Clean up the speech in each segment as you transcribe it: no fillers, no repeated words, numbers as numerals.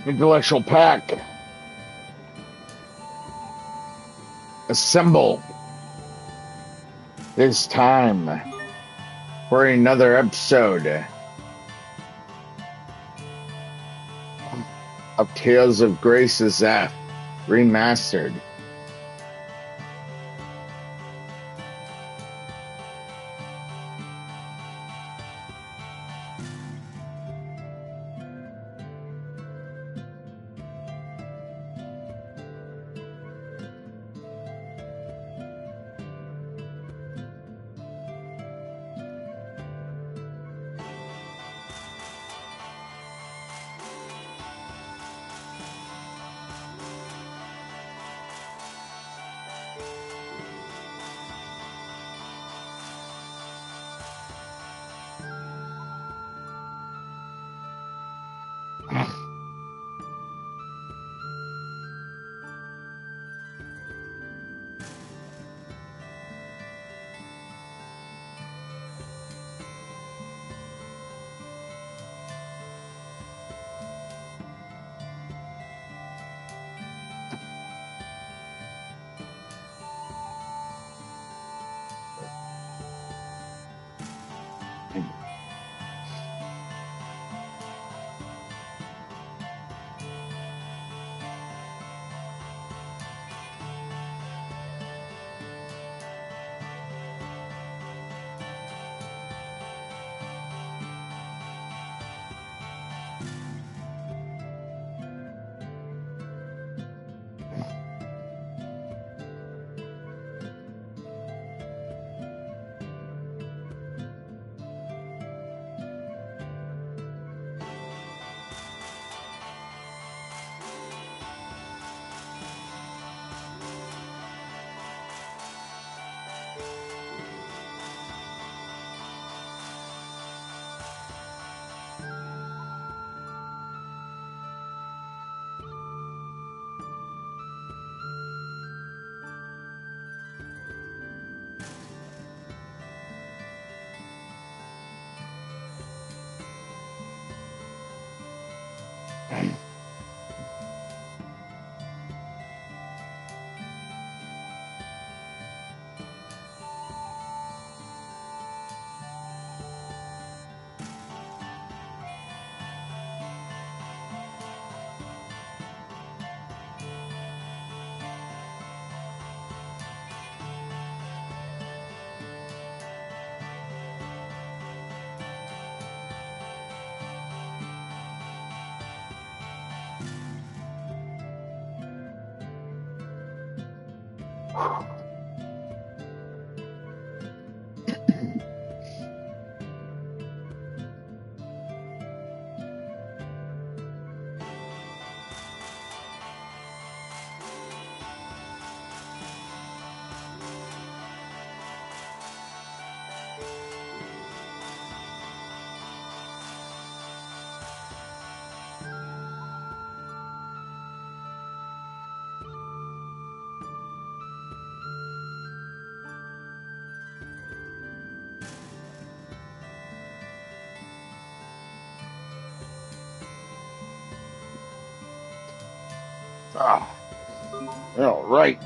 Intellectual pack, assemble. It's time for another episode of Tales of Grace's F Remastered. Ah, all right.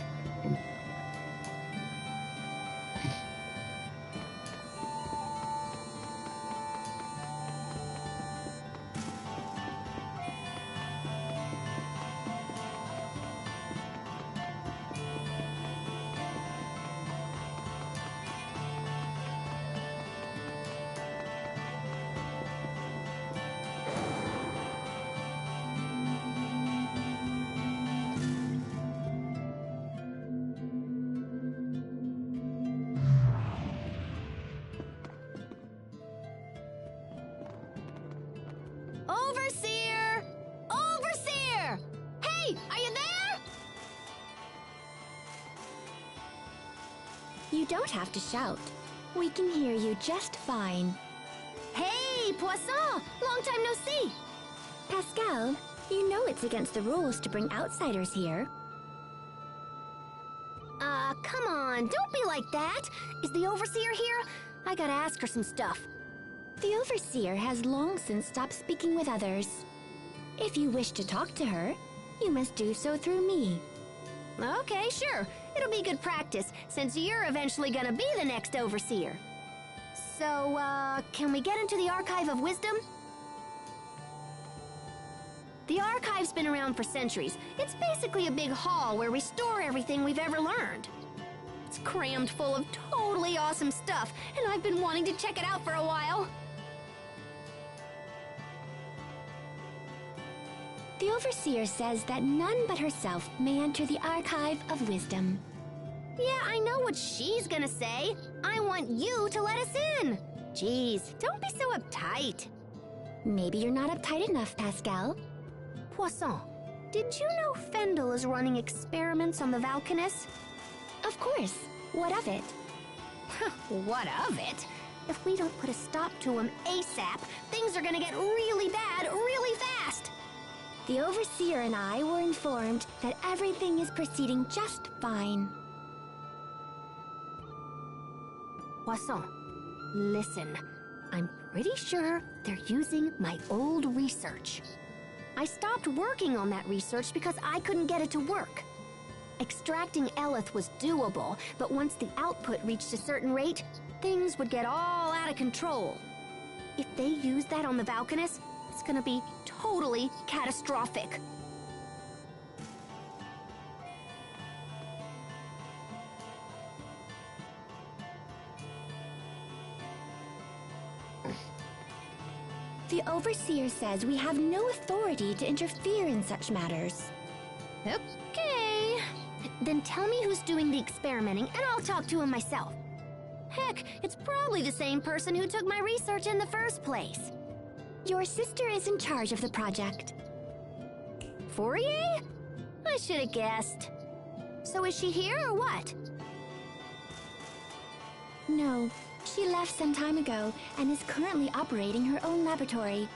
Overseer! Overseer! Hey, are you there? You don't have to shout. We can hear you just fine. Hey, Poisson! Long time no see! Pascal, you know it's against the rules to bring outsiders here. Come on, don't be like that! Is the Overseer here? I gotta ask her some stuff. The Overseer has long since stopped speaking with others. If you wish to talk to her, you must do so through me. Okay, sure. It'll be good practice, since you're eventually gonna be the next overseer. So, can we get into the Archive of Wisdom? The archive's been around for centuries. It's basically a big hall where we store everything we've ever learned. It's crammed full of totally awesome stuff, and I've been wanting to check it out for a while. The Overseer says that none but herself may enter the Archive of Wisdom. Yeah, I know what she's gonna say. I want you to let us in. Jeez, don't be so uptight. Maybe you're not uptight enough, Pascal. Poisson, did you know Fendel is running experiments on the Valkanus? Of course. What of it? What of it? If we don't put a stop to him ASAP, things are gonna get really bad really fast. The Overseer and I were informed that everything is proceeding just fine. Poisson, listen. I'm pretty sure they're using my old research. I stopped working on that research because I couldn't get it to work. Extracting Eleth was doable, but once the output reached a certain rate, things would get all out of control. If they use that on the Valkanus, it's gonna be totally catastrophic. The Overseer says we have no authority to interfere in such matters. Okay. Then tell me who's doing the experimenting, and I'll talk to him myself. Heck, it's probably the same person who took my research in the first place. Your sister is in charge of the project. Fourier? I should have guessed. So is she here or what? No, she left some time ago and is currently operating her own laboratory.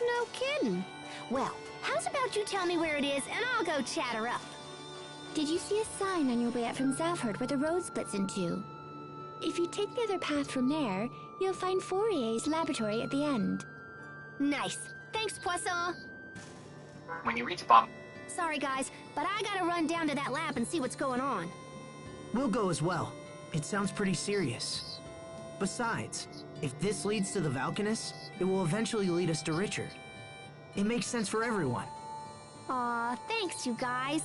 No kidding. Well, how's about you tell me where it is and I'll go chat her up. Did you see a sign on your way up from Zalford where the road splits in two? If you take the other path from there, you'll find Fourier's laboratory at the end. Nice. Thanks, Poisson. When you reach Bomb... Sorry, guys, but I gotta run down to that lab and see what's going on. We'll go as well. It sounds pretty serious. Besides, if this leads to the Valkanus, it will eventually lead us to Richard. It makes sense for everyone. Aw, thanks, you guys.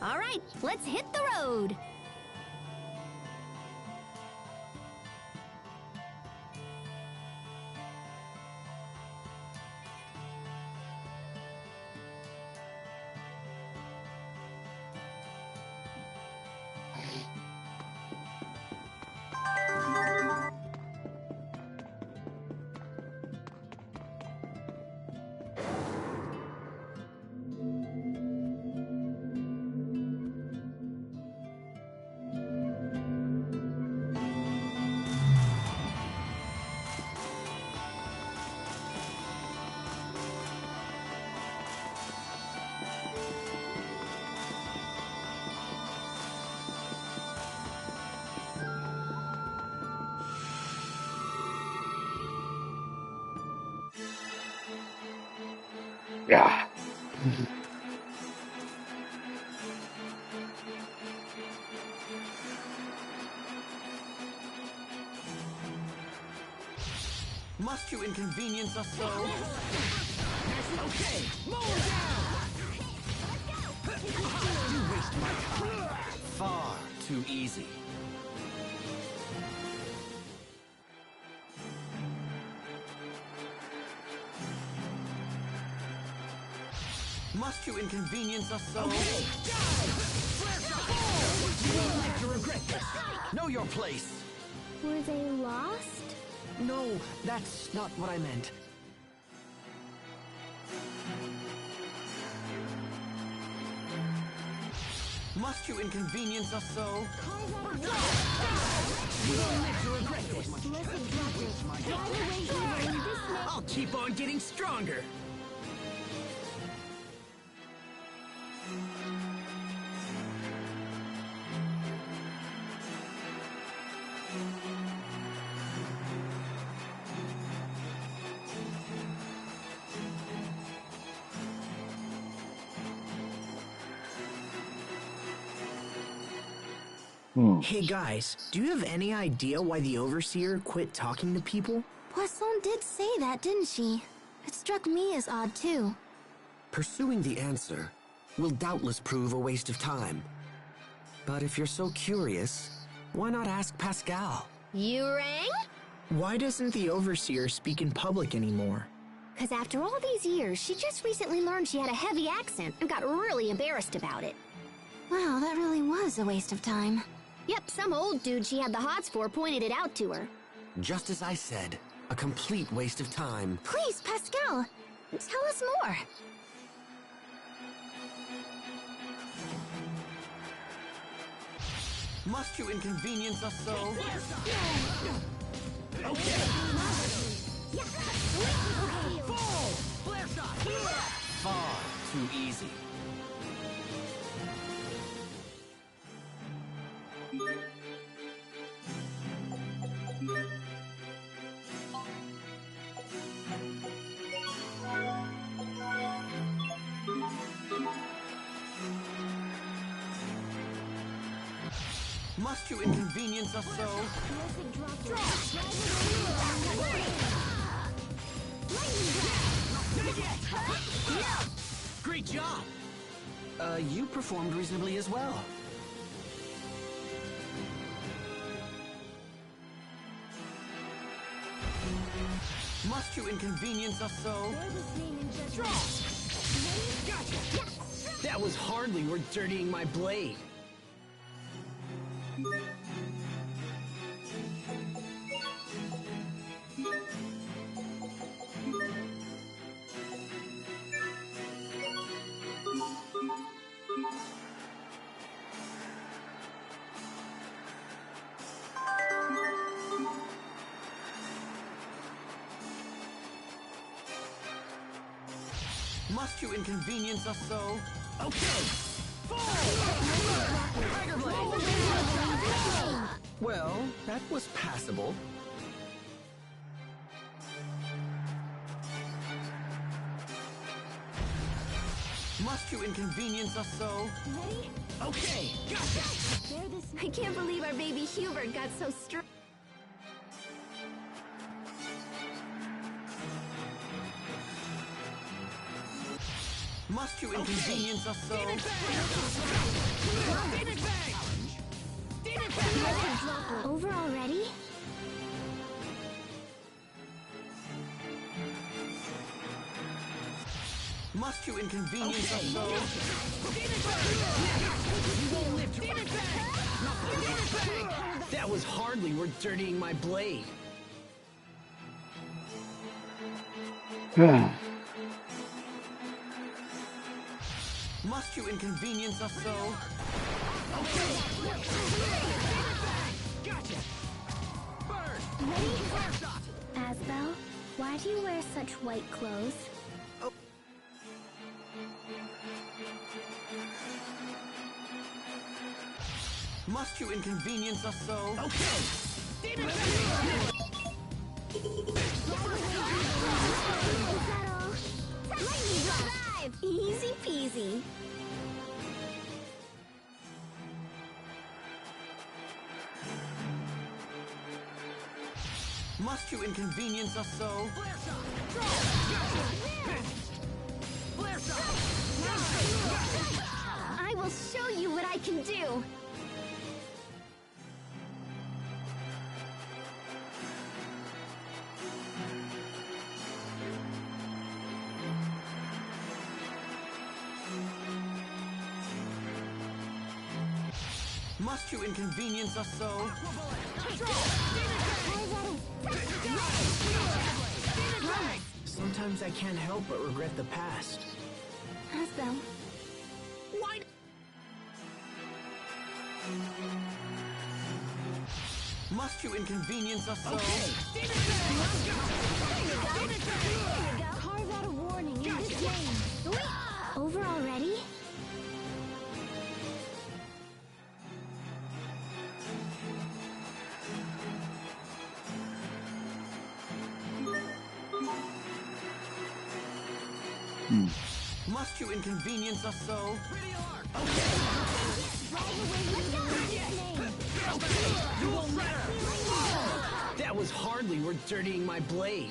All right, let's hit the road. Yeah. Must you inconvenience us so? Okay, mow him down! You waste my time. Far too easy. Must you inconvenience us so? Okay, you won't live to regret this. Know your place. Were they lost? No, that's not what I meant. Must you inconvenience us so? You won't live to regret this. I'll keep on getting stronger. Hey guys, do you have any idea why the Overseer quit talking to people? Poisson did say that, didn't she? It struck me as odd too. Pursuing the answer will doubtless prove a waste of time. But if you're so curious, why not ask Pascal? You rang? Why doesn't the Overseer speak in public anymore? Because after all these years, she just recently learned she had a heavy accent and got really embarrassed about it. Wow, that really was a waste of time. Yep, some old dude she had the hots for pointed it out to her. Just as I said, a complete waste of time. Please, Pascal, tell us more. Must you inconvenience us so? Far too easy. Must you inconvenience us so? Great job! You performed reasonably as well. Must you inconvenience us so? That was hardly worth dirtying my blade. Must you inconvenience us so? Well, that was passable. Must you inconvenience us so? Okay, gotcha! I can't believe our baby Hubert got so strong. Must you inconvenience us so? Over already? Must you inconvenience us so? That was hardly worth dirtying my blade. Must you inconvenience us so? Asbel, why do you wear such white clothes? Must you inconvenience us so? Lightning drive! Easy peasy. Must you inconvenience us so? I will show you what I can do. Must you inconvenience us so? Sometimes I can't help but regret the past. Asbel, Must you inconvenience us so? carve out a warning in this game. Over already? Must you inconvenience us so? That was hardly worth dirtying my blade.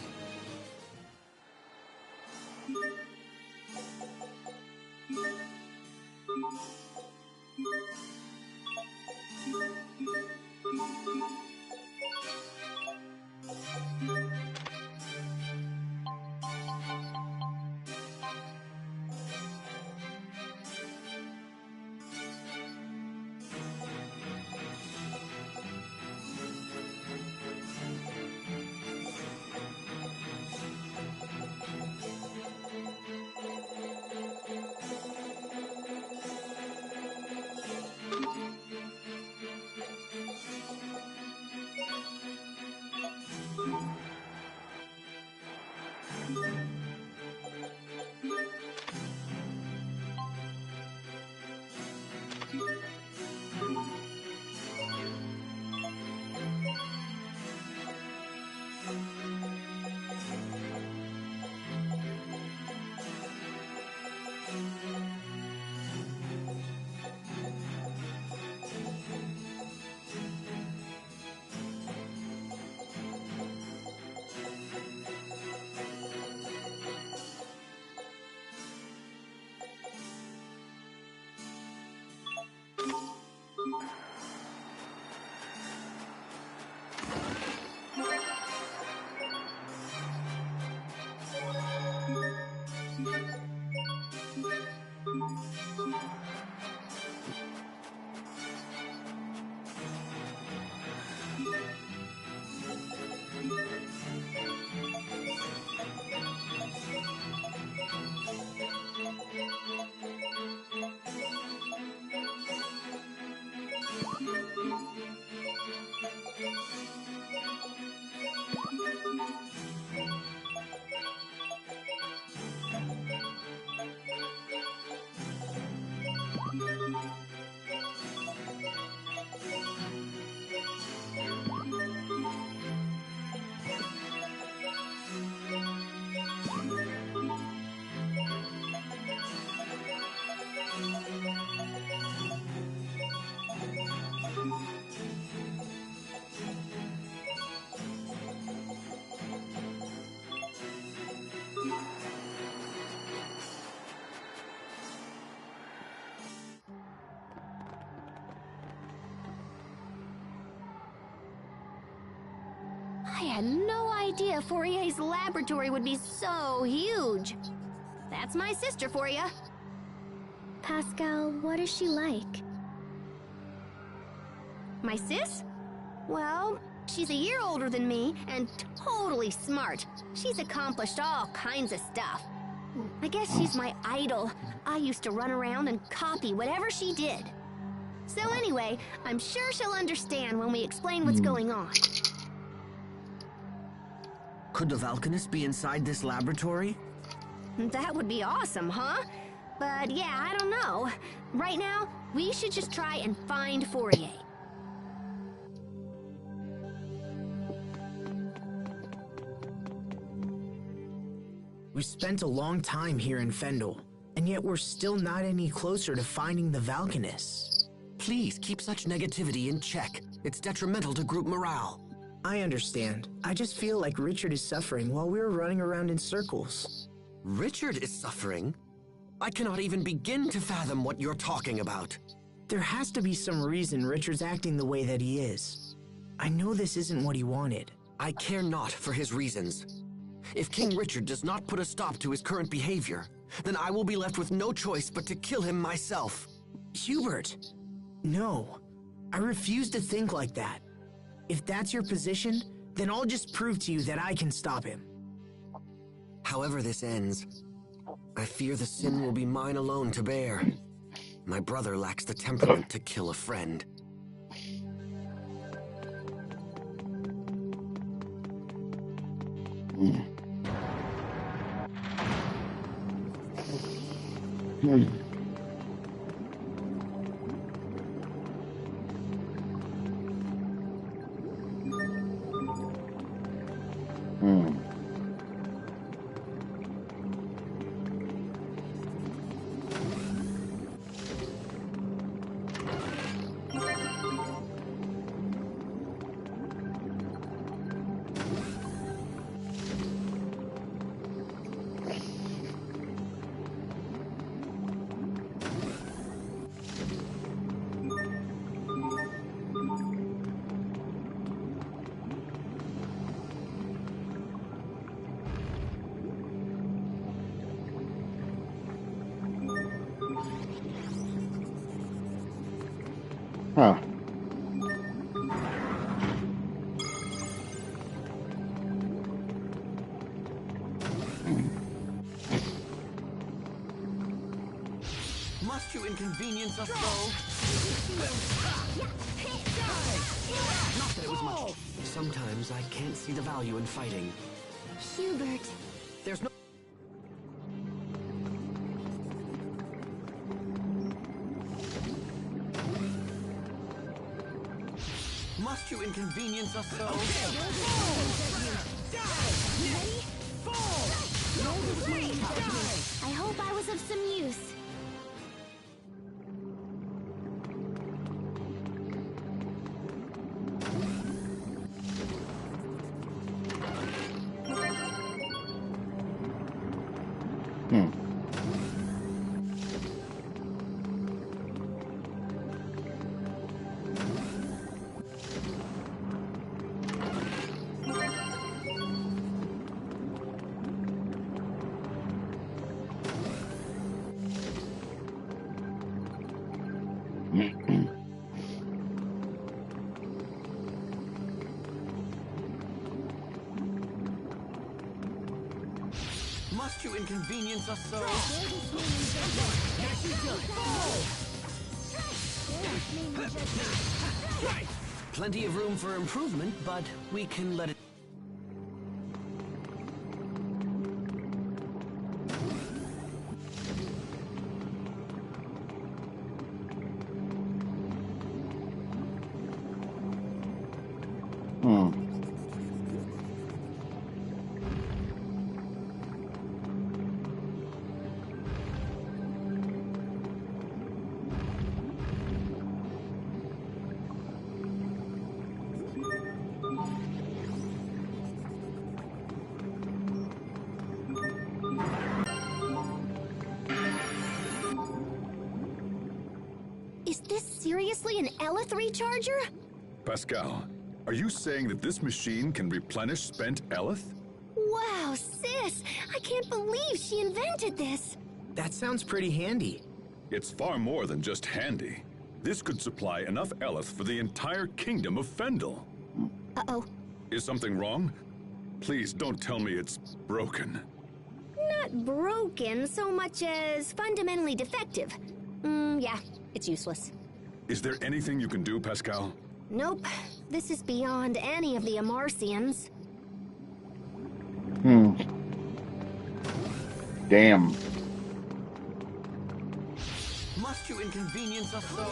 I had no idea Fourier's laboratory would be so huge. That's my sister for you. Pascal, what is she like? My sis? Well, she's a year older than me and totally smart. She's accomplished all kinds of stuff. I guess she's my idol. I used to run around and copy whatever she did. So anyway, I'm sure she'll understand when we explain what's going on. Could the Valkanist be inside this laboratory? That would be awesome, huh? But yeah, I don't know. Right now, we should just try and find Fourier. We spent a long time here in Fendel, and yet we're still not any closer to finding the Valkanists. Please keep such negativity in check. It's detrimental to group morale. I understand. I just feel like Richard is suffering while we're running around in circles. Richard is suffering? I cannot even begin to fathom what you're talking about. There has to be some reason Richard's acting the way that he is. I know this isn't what he wanted. I care not for his reasons. If King Richard does not put a stop to his current behavior, then I will be left with no choice but to kill him myself. Hubert! No. I refuse to think like that. If that's your position, then I'll just prove to you that I can stop him. However this ends, I fear the sin will be mine alone to bear. My brother lacks the temperament to kill a friend. Huh. Must you inconvenience us so? Not that it was much. Sometimes I can't see the value in fighting. Hubert. There's no... Must you inconvenience us so? I hope I was of some use. Must you inconvenience us so? Plenty of room for improvement, but we can let it... Is this seriously an Elith recharger? Pascal, are you saying that this machine can replenish spent Elith? Wow, sis! I can't believe she invented this! That sounds pretty handy. It's far more than just handy. This could supply enough Elith for the entire kingdom of Fendel. Uh-oh. Is something wrong? Please don't tell me it's broken. Not broken so much as fundamentally defective. Yeah, it's useless. Is there anything you can do, Pascal? Nope. This is beyond any of the Amarcians. Damn. Must you inconvenience us so?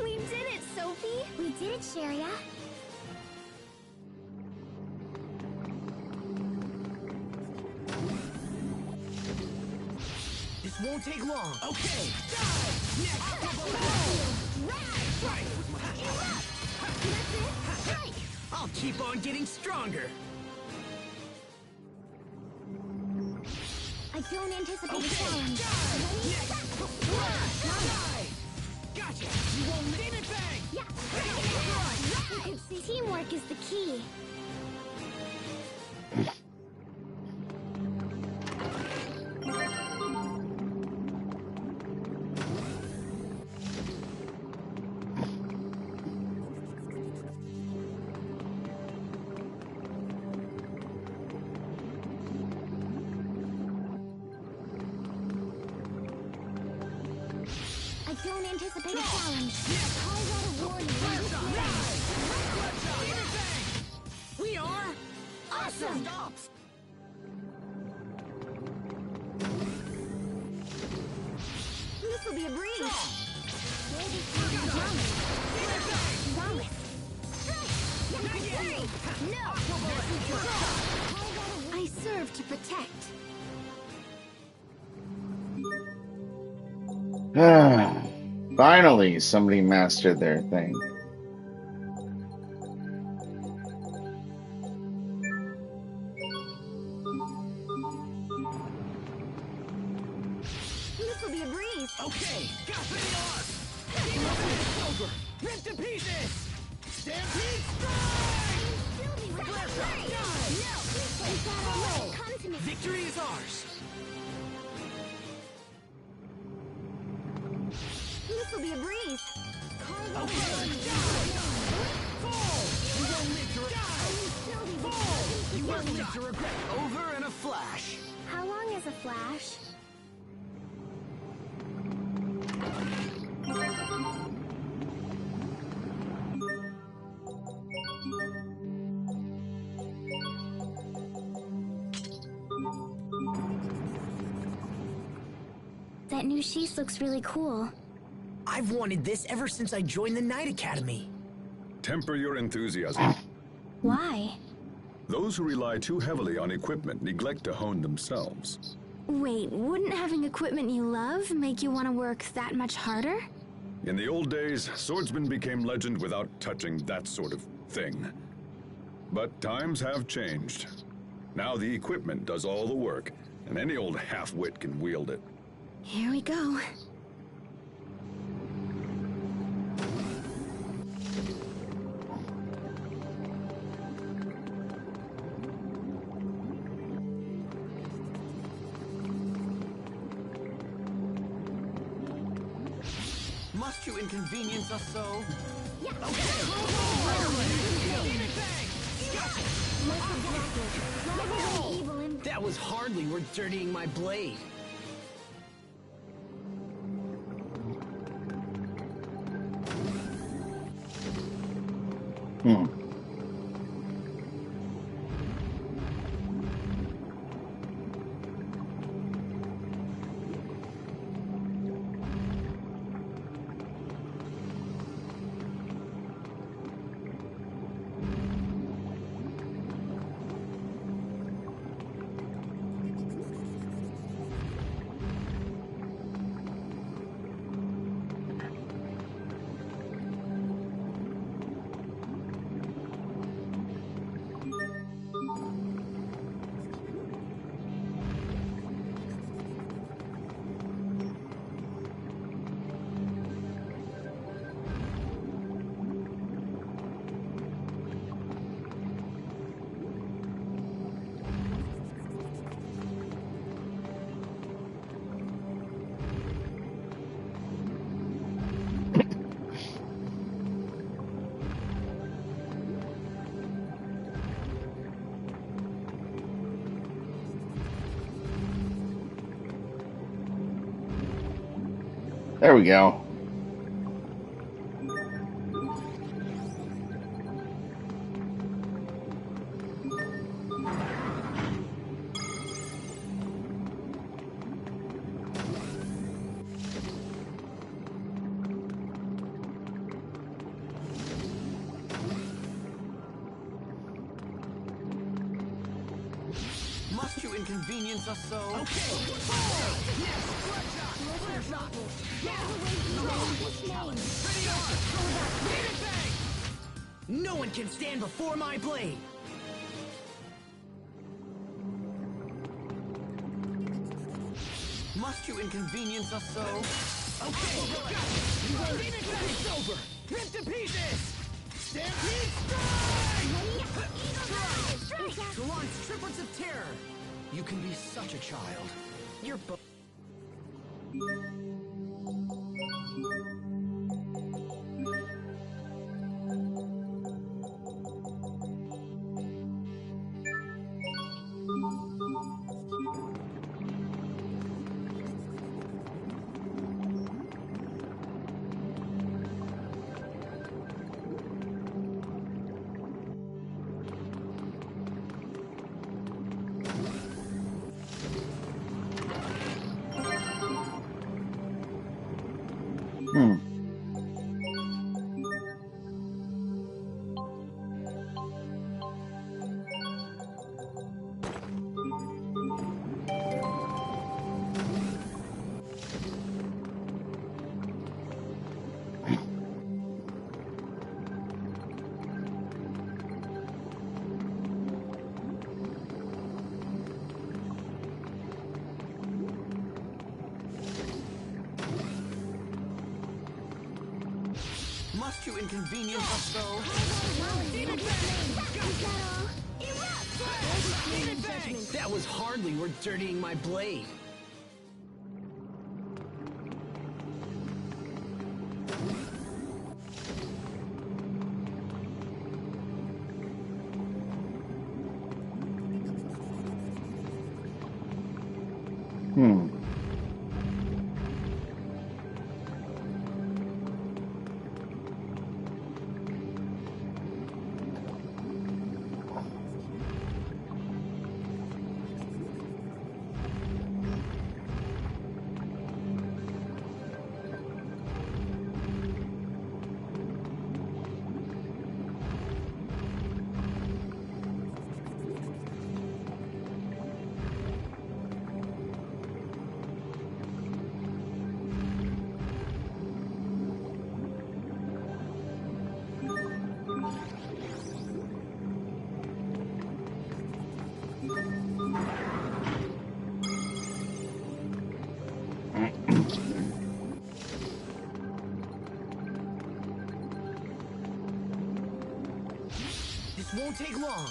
We did it, Sophie! We did it, Sharia. This won't take long. Okay. I'll keep on getting stronger. I don't anticipate a challenge. Gotcha. You won't leave it, bang. Yeah. Teamwork is the key. I don't anticipate a challenge. I'll let a warning. We are Awesome! stops. This will be a breeze! I serve to protect. Finally, somebody mastered their thing. This will be a breeze! Okay, got the arc. Over. Rip to pieces. Stampede strike. Come to me. Victory is ours. only to regret. Over in a flash. How long is a flash? That new sheath looks really cool. I've wanted this ever since I joined the Knight Academy. Temper your enthusiasm. Why? Those who rely too heavily on equipment neglect to hone themselves. Wait, wouldn't having equipment you love make you want to work that much harder? In the old days, swordsmen became legend without touching that sort of thing. But times have changed. Now the equipment does all the work, and any old half-wit can wield it. Here we go. Must you inconvenience us so? That was hardly worth dirtying my blade. There we go. Must you inconvenience us so? No one can stand before my blade! Must you inconvenience us so? It's over! Rip to pieces! Stampede strike! To launch triplets of terror! You can be such a child. You're both. Must you inconvenience us so? That was hardly worth dirtying my blade. Hmm. This won't take long.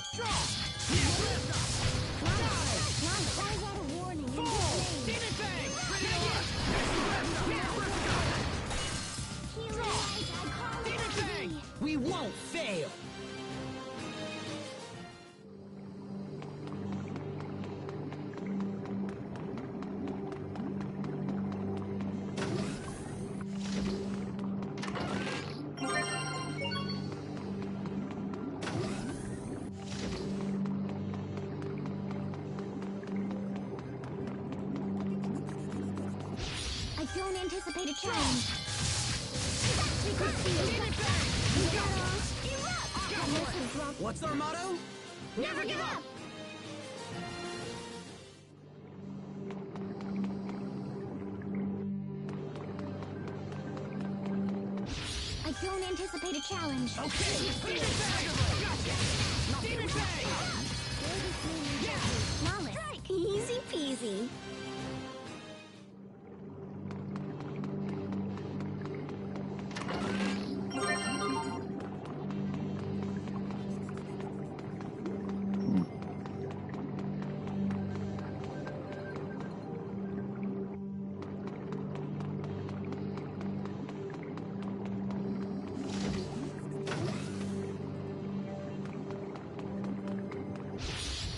We won't fail. I don't anticipate a challenge. What's our motto? Never give up! I don't anticipate a challenge. Okay. Flawless. Easy peasy.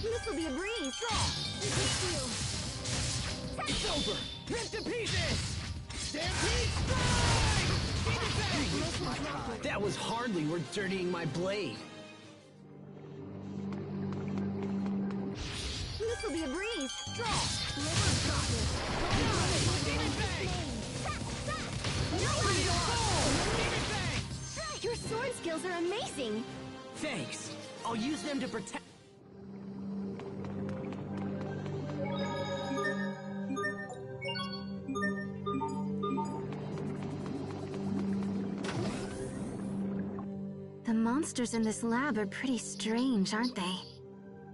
This'll be a breeze. It's over. Rip to pieces. Stampede strike! That was hardly worth dirtying my blade. This'll be a breeze. Your sword skills are amazing. Thanks. I'll use them to protect. The monsters in this lab are pretty strange, aren't they?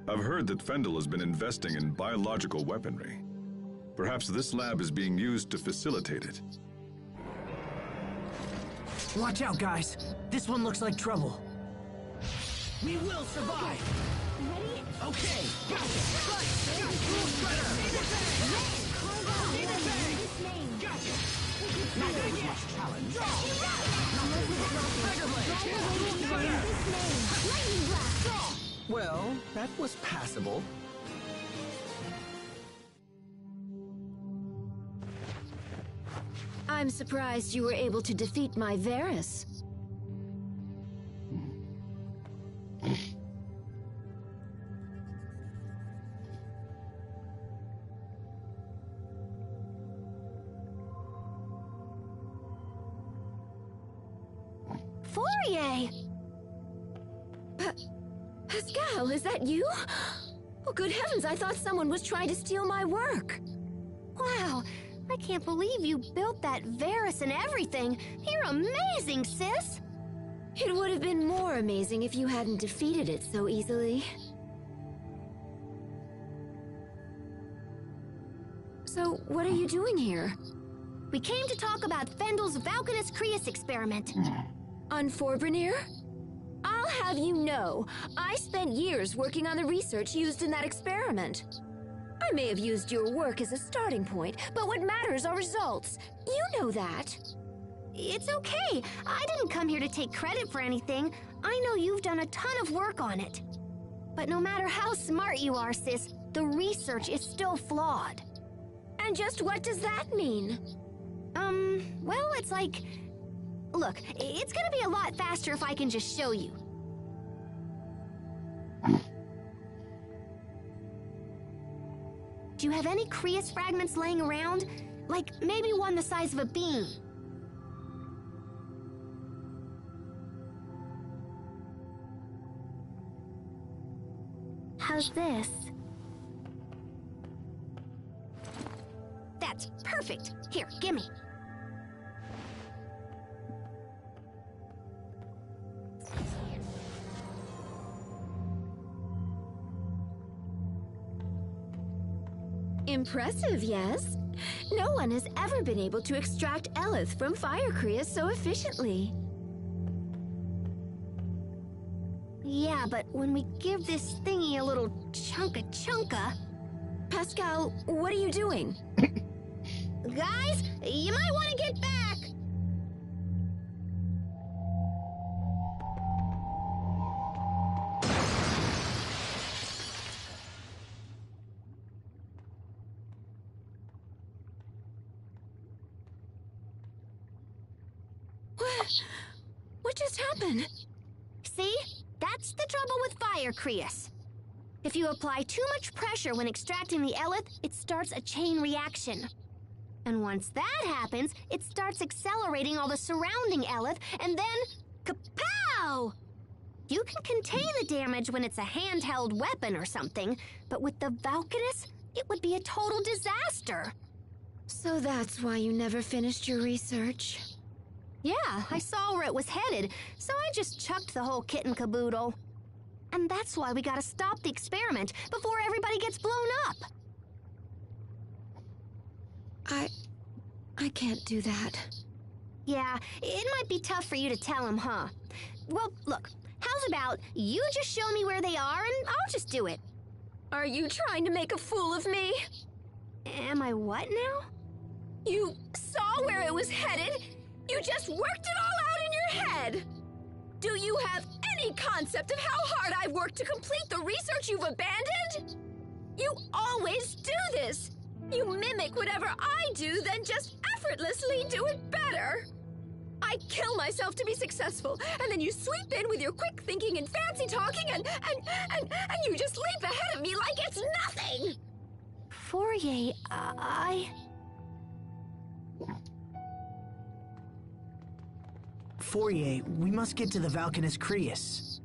I've heard that Fendel has been investing in biological weaponry. Perhaps this lab is being used to facilitate it. Watch out, guys. This one looks like trouble. We will survive. Ready? Okay. Gotcha. Gotcha. Not that was much challenge. Well, that was passable. I'm surprised you were able to defeat my Varus. Fourier! Pascal, is that you? Oh, good heavens, I thought someone was trying to steal my work. Wow, I can't believe you built that Varus and everything. You're amazing, sis! It would have been more amazing if you hadn't defeated it so easily. So, what are you doing here? We came to talk about Fendel's Valkanus Creus experiment. On Forbrenir? I'll have you know, I spent years working on the research used in that experiment. I may have used your work as a starting point, but what matters are results. You know that. It's okay. I didn't come here to take credit for anything. I know you've done a ton of work on it. But no matter how smart you are, sis, the research is still flawed. And just what does that mean? Well, it's like... Look, it's gonna be a lot faster if I can just show you. Do you have any Creus fragments laying around? Like, maybe one the size of a bean? How's this? That's perfect. Here, gimme. Impressive, yes? No one has ever been able to extract Elith from fire Creus so efficiently. Yeah, but when we give this thingy a little chunka... Pascal, what are you doing? Guys, you might want to get back! What just happened? See? That's the trouble with fire Creus. If you apply too much pressure when extracting the Elith, it starts a chain reaction. And once that happens, it starts accelerating all the surrounding Elith, and then... kapow! You can contain the damage when it's a handheld weapon or something, but with the Valkanus, it would be a total disaster. So that's why you never finished your research? Yeah, I saw where it was headed, so I just chucked the whole kit and caboodle. And that's why we gotta stop the experiment before everybody gets blown up. I can't do that. Yeah, it might be tough for you to tell him, huh? Well, look, how's about you just show me where they are and I'll just do it. Are you trying to make a fool of me? Am I what now? You saw where it was headed? You just worked it all out in your head! Do you have any concept of how hard I've worked to complete the research you've abandoned? You always do this! You mimic whatever I do, then just effortlessly do it better! I kill myself to be successful, and then you sweep in with your quick thinking and fancy talking, and you just leap ahead of me like it's nothing! Fourier, Fourier, we must get to the Valkanus Creus.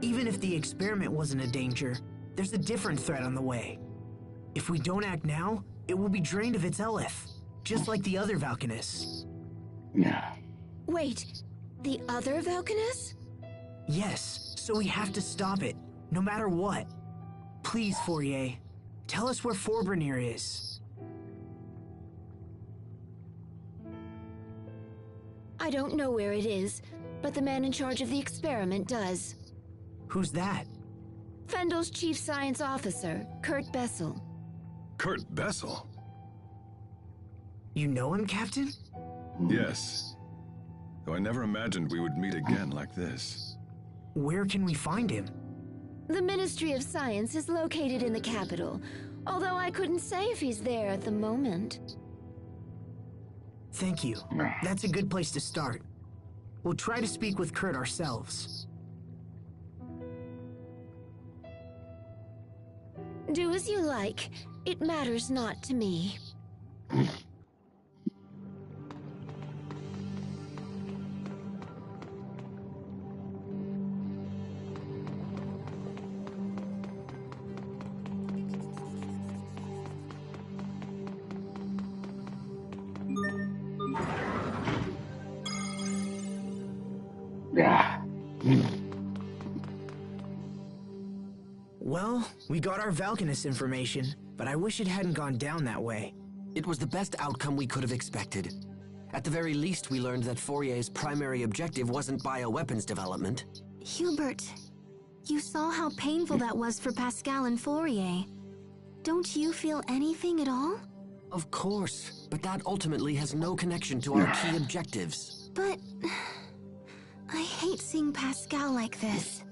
Even if the experiment wasn't a danger, there's a different threat on the way. If we don't act now, it will be drained of its Elith, just like the other Valkanus. Yeah. Wait, the other Valkanus? Yes, so we have to stop it, no matter what. Please, Fourier, tell us where Forbrenir is. I don't know where it is, but the man in charge of the experiment does. Who's that? Fendel's chief science officer, Kurt Bessel. Kurt Bessel? You know him, Captain? Yes. Though I never imagined we would meet again like this. Where can we find him? The Ministry of Science is located in the capital, although I couldn't say if he's there at the moment. Thank you. That's a good place to start. We'll try to speak with Kurt ourselves. Do as you like. It matters not to me. Yeah. Well, we got our Valkanus information, but I wish it hadn't gone down that way. It was the best outcome we could have expected. At the very least, we learned that Fourier's primary objective wasn't bioweapons development. Hubert, you saw how painful that was for Pascal and Fourier. Don't you feel anything at all? Of course, but that ultimately has no connection to our key objectives. But... I hate seeing Pascal like this.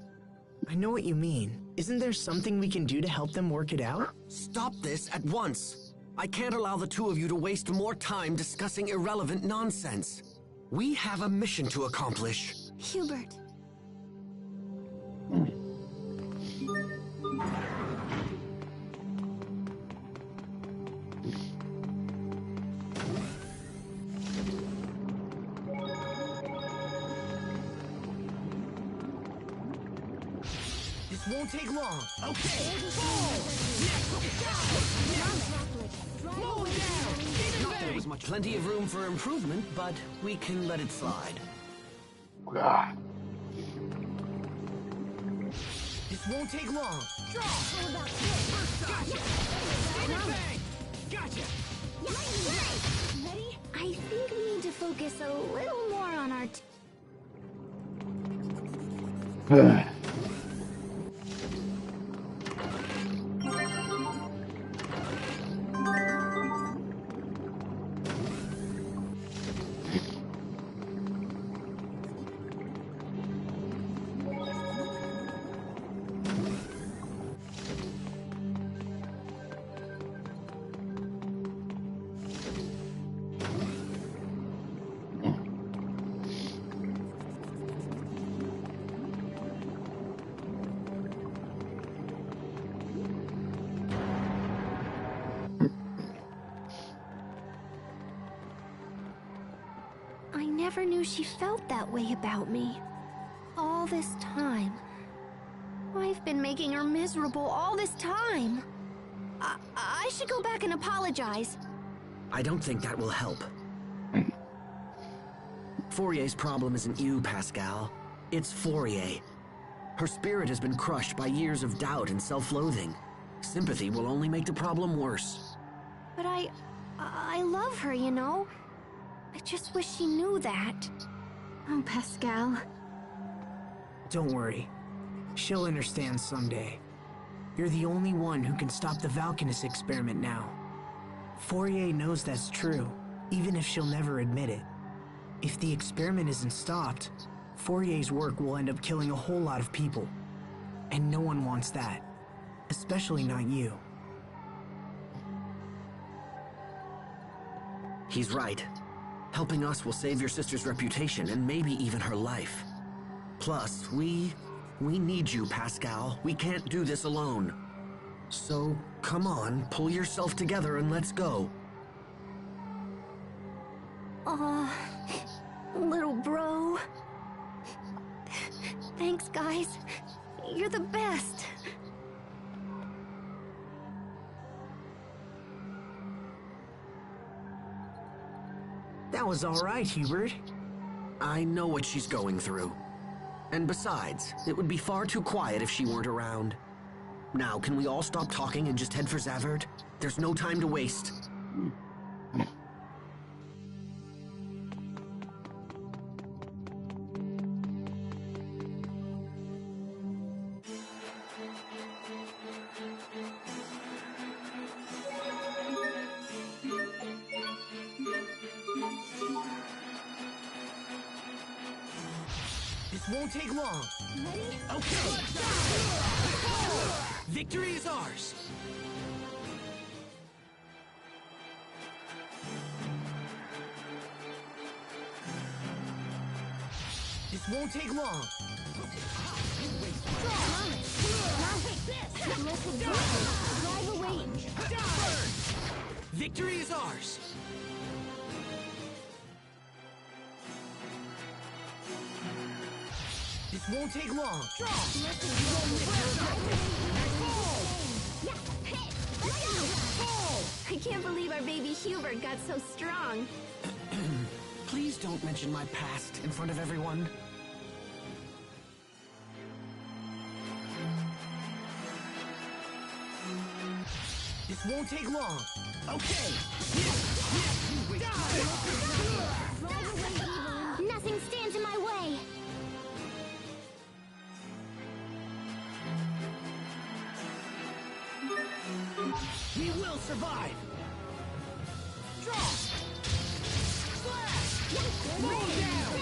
I know what you mean. Isn't there something we can do to help them work it out? Stop this at once! I can't allow the two of you to waste more time discussing irrelevant nonsense. We have a mission to accomplish. Hubert. This won't take long. Okay. Not that it was much. Plenty of room for improvement, but we can let it slide. God. This won't take long. Draw. Gotcha. Gotcha. Ready? I think we need to focus a little more on our... I never knew she felt that way about me. All this time. I've been making her miserable all this time. I should go back and apologize. I don't think that will help. Fourier's problem isn't you, Pascal. It's Fourier. Her spirit has been crushed by years of doubt and self-loathing. Sympathy will only make the problem worse. But I love her, you know? I just wish she knew that. Oh, Pascal. Don't worry. She'll understand someday. You're the only one who can stop the Valkanus experiment now. Fourier knows that's true, even if she'll never admit it. If the experiment isn't stopped, Fourier's work will end up killing a whole lot of people. And no one wants that. Especially not you. He's right. Helping us will save your sister's reputation and maybe even her life. Plus, we need you, Pascal. We can't do this alone. So, come on, pull yourself together and let's go. Aw, little bro. Thanks, guys. You're the best. That was all right, Hubert. I know what she's going through. And besides, it would be far too quiet if she weren't around. Now, can we all stop talking and just head for Zavert? There's no time to waste. This won't take long. Okay. Victory is ours. This won't take long. Drive away. Victory is ours. This won't take long. I can't believe our baby Hubert got so strong. Please don't mention my past in front of everyone. This won't take long. Okay. Nothing stands in my way. We will survive. Draw. Slash. Move down.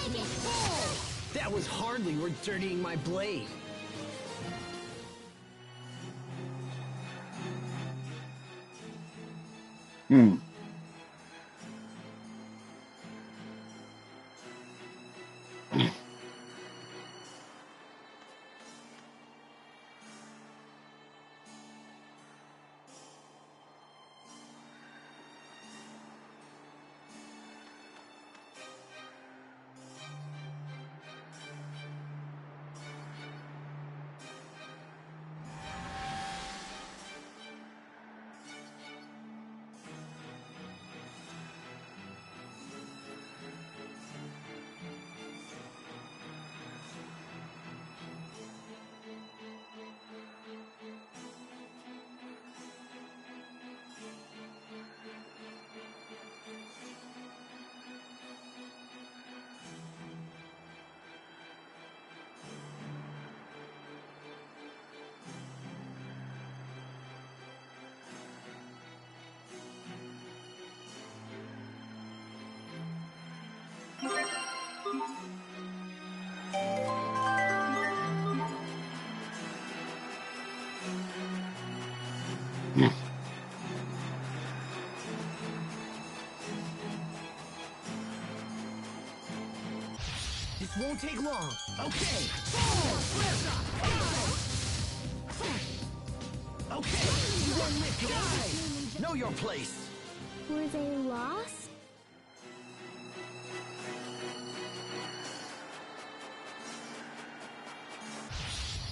That was hardly worth dirtying my blade. Hmm. This won't take long. Okay. Okay. You won't lift your eyes. Know your place. Were they lost?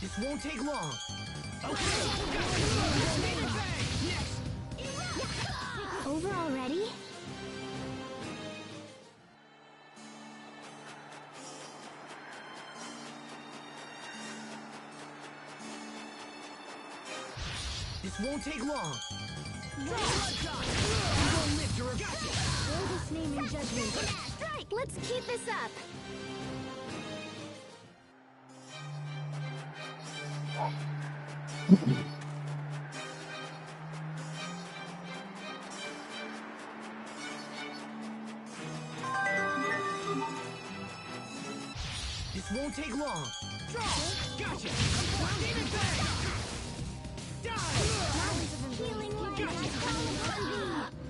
This won't take long. Okay. Over already? This won't take long. You won't lift your Throw this name in judgment. Strike! Let's keep this up. This won't take long. Gotcha. Demon Fang!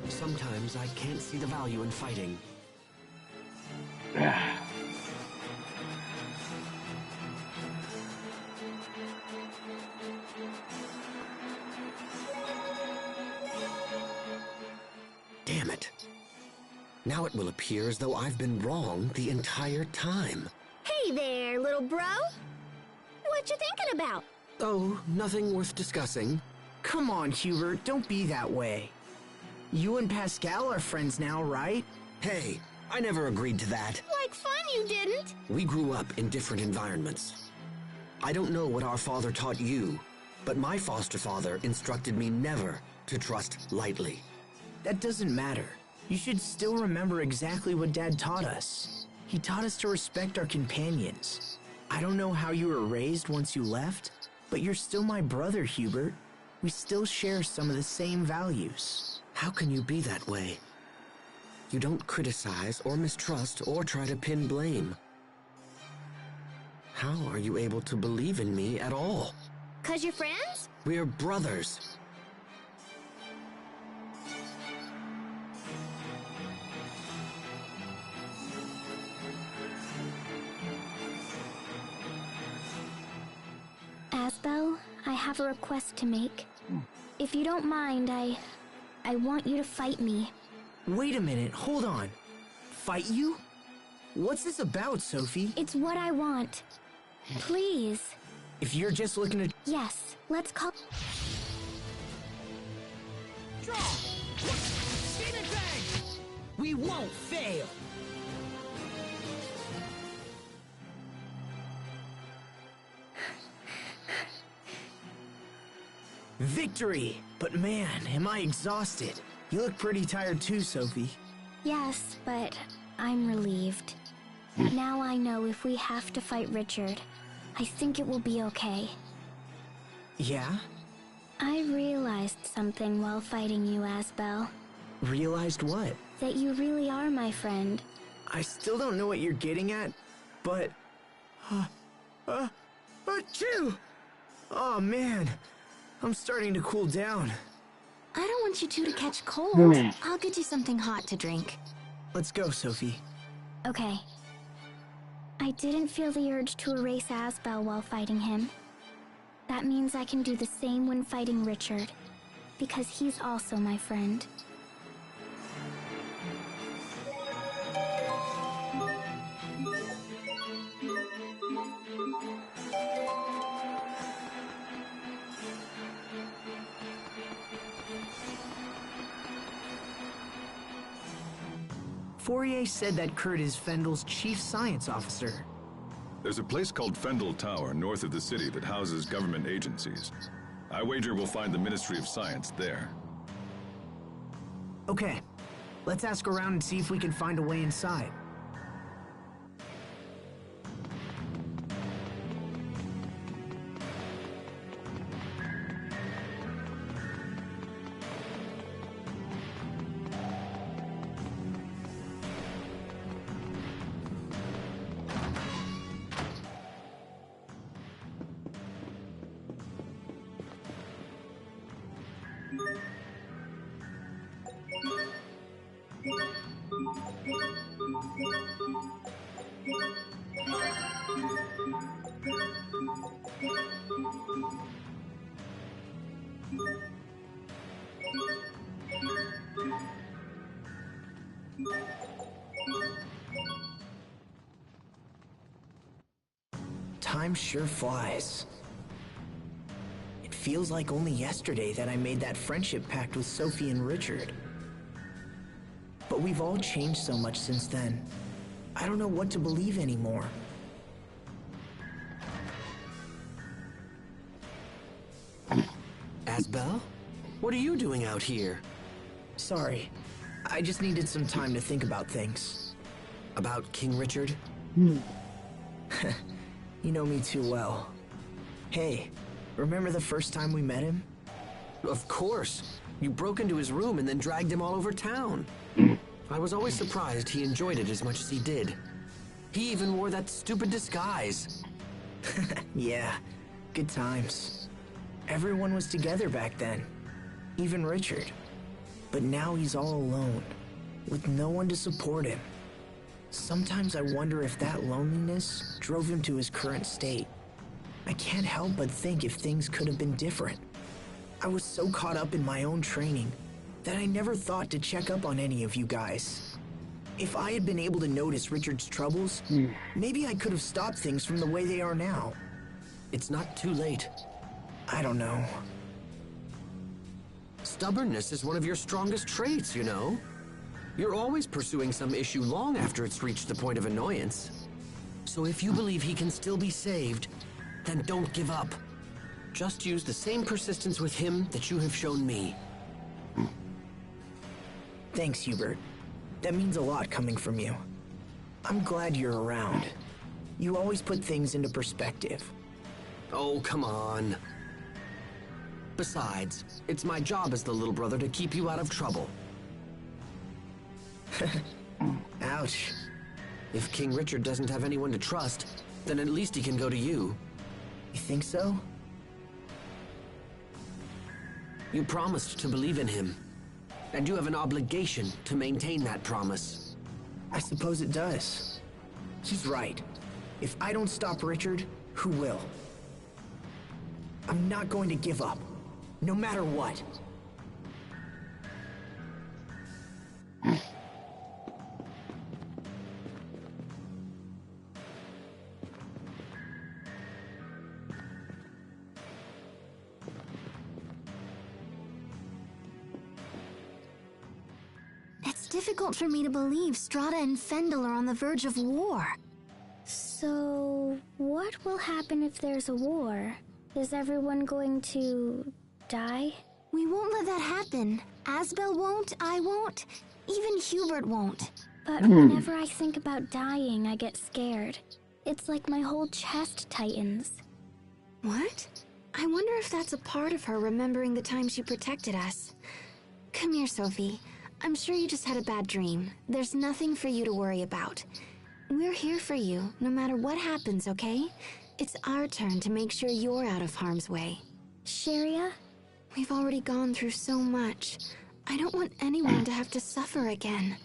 Sometimes I can't see the value in fighting. Damn it. Now it will appear as though I've been wrong the entire time. Hey there, little bro. What you thinking about? Oh, nothing worth discussing. Come on, Hubert, don't be that way. You and Pascal are friends now, right? Hey, I never agreed to that. Like fun you didn't. We grew up in different environments. I don't know what our father taught you, but my foster father instructed me never to trust lightly. That doesn't matter. You should still remember exactly what Dad taught us. He taught us to respect our companions. I don't know how you were raised once you left, but you're still my brother, Hubert. We still share some of the same values. How can you be that way? You don't criticize or mistrust or try to pin blame. How are you able to believe in me at all? 'Cause you're friends? We're brothers. Asbel, I have a request to make. If you don't mind, I want you to fight me. Wait a minute, hold on. Fight you? What's this about, Sophie? It's what I want. Please. If you're just looking to... Yes, let's call... Draw! Demon Fang! We won't fail! Victory! But man, am I exhausted. You look pretty tired too, Sophie. Yes, but I'm relieved. Now I know if we have to fight Richard, I think it will be okay. Yeah? I realized something while fighting you, Asbel. Realized what? That you really are my friend. I still don't know what you're getting at, but... Achoo! Oh man, I'm starting to cool down. I don't want you two to catch cold. I'll get you something hot to drink. Let's go, Sophie. Okay. I didn't feel the urge to erase Asbel while fighting him. That means I can do the same when fighting Richard, because he's also my friend. Fourier said that Kurt is Fendel's chief science officer. There's a place called Fendel Tower north of the city that houses government agencies. I wager we'll find the Ministry of Science there. Okay, let's ask around and see if we can find a way inside. Time sure flies. It feels like only yesterday that I made that friendship pact with Sophie and Richard. But we've all changed so much since then. I don't know what to believe anymore. Asbel? What are you doing out here? Sorry. I just needed some time to think about things. About King Richard? You know me too well. Hey, remember the first time we met him? Of course. You broke into his room and then dragged him all over town. I was always surprised he enjoyed it as much as he did. He even wore that stupid disguise. Yeah, good times. Everyone was together back then. Even Richard. But now he's all alone, with no one to support him. Sometimes I wonder if that loneliness drove him to his current state. I can't help but think if things could have been different. I was so caught up in my own training that I never thought to check up on any of you guys. If I had been able to notice Richard's troubles, maybe I could have stopped things from the way they are now. It's not too late. I don't know. Stubbornness is one of your strongest traits, you know? You're always pursuing some issue long after it's reached the point of annoyance. So if you believe he can still be saved, then don't give up. Just use the same persistence with him that you have shown me. Thanks, Hubert. That means a lot coming from you. I'm glad you're around. You always put things into perspective. Oh, come on. Besides, it's my job as the little brother to keep you out of trouble. Ouch. If King Richard doesn't have anyone to trust, then at least he can go to you. You think so? You promised to believe in him, and you have an obligation to maintain that promise. I suppose it does. He's right. If I don't stop Richard, who will? I'm not going to give up, no matter what. It's difficult for me to believe Strata and Fendel are on the verge of war. So, what will happen if there's a war? Is everyone going to die? We won't let that happen. Asbel won't, I won't, even Hubert won't. But whenever I think about dying, I get scared. It's like my whole chest tightens. What? I wonder if that's a part of her remembering the time she protected us. Come here, Sophie. I'm sure you just had a bad dream. There's nothing for you to worry about. We're here for you, no matter what happens, okay? It's our turn to make sure you're out of harm's way. Sharia? We've already gone through so much. I don't want anyone to have to suffer again.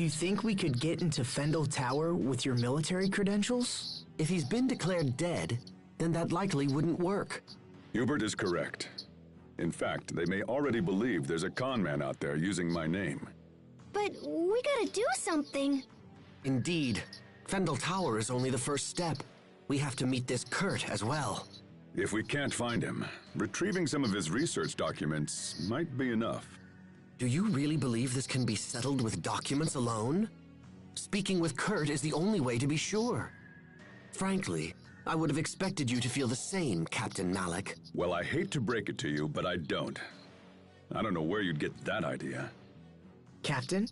Do you think we could get into Fendel Tower with your military credentials? If he's been declared dead, then that likely wouldn't work. Hubert is correct. In fact, they may already believe there's a con man out there using my name. But we gotta do something. Indeed. Fendel Tower is only the first step. We have to meet this Kurt as well. If we can't find him, retrieving some of his research documents might be enough. Do you really believe this can be settled with documents alone? Speaking with Kurt is the only way to be sure. Frankly, I would have expected you to feel the same, Captain Malik. Well, I hate to break it to you, but I don't. I don't know where you'd get that idea. Captain?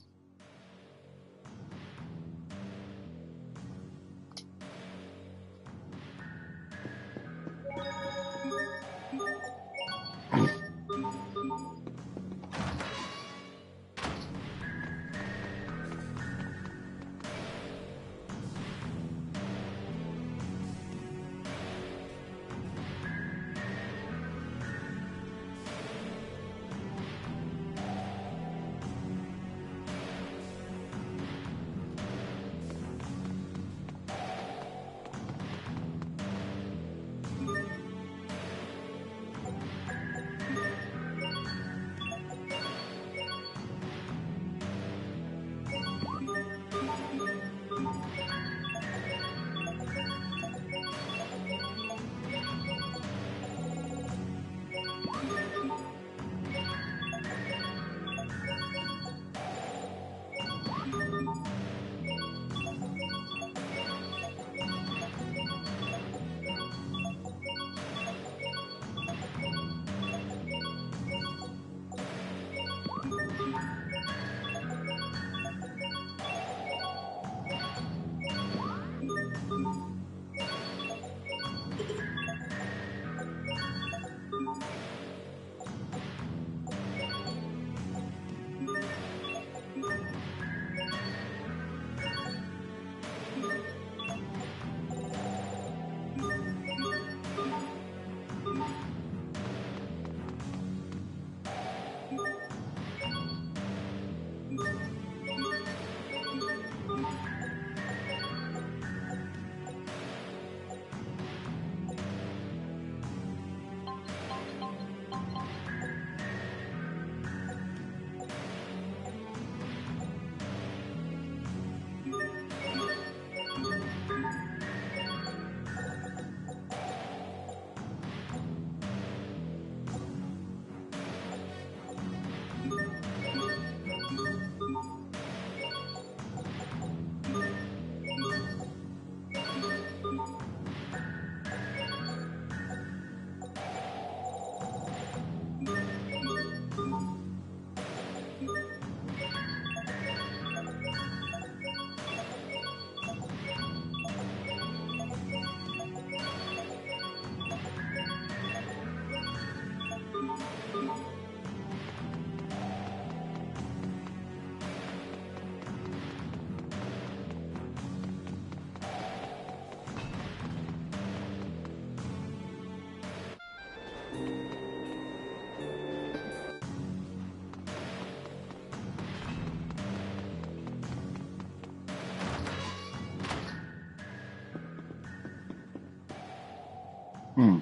Hmm.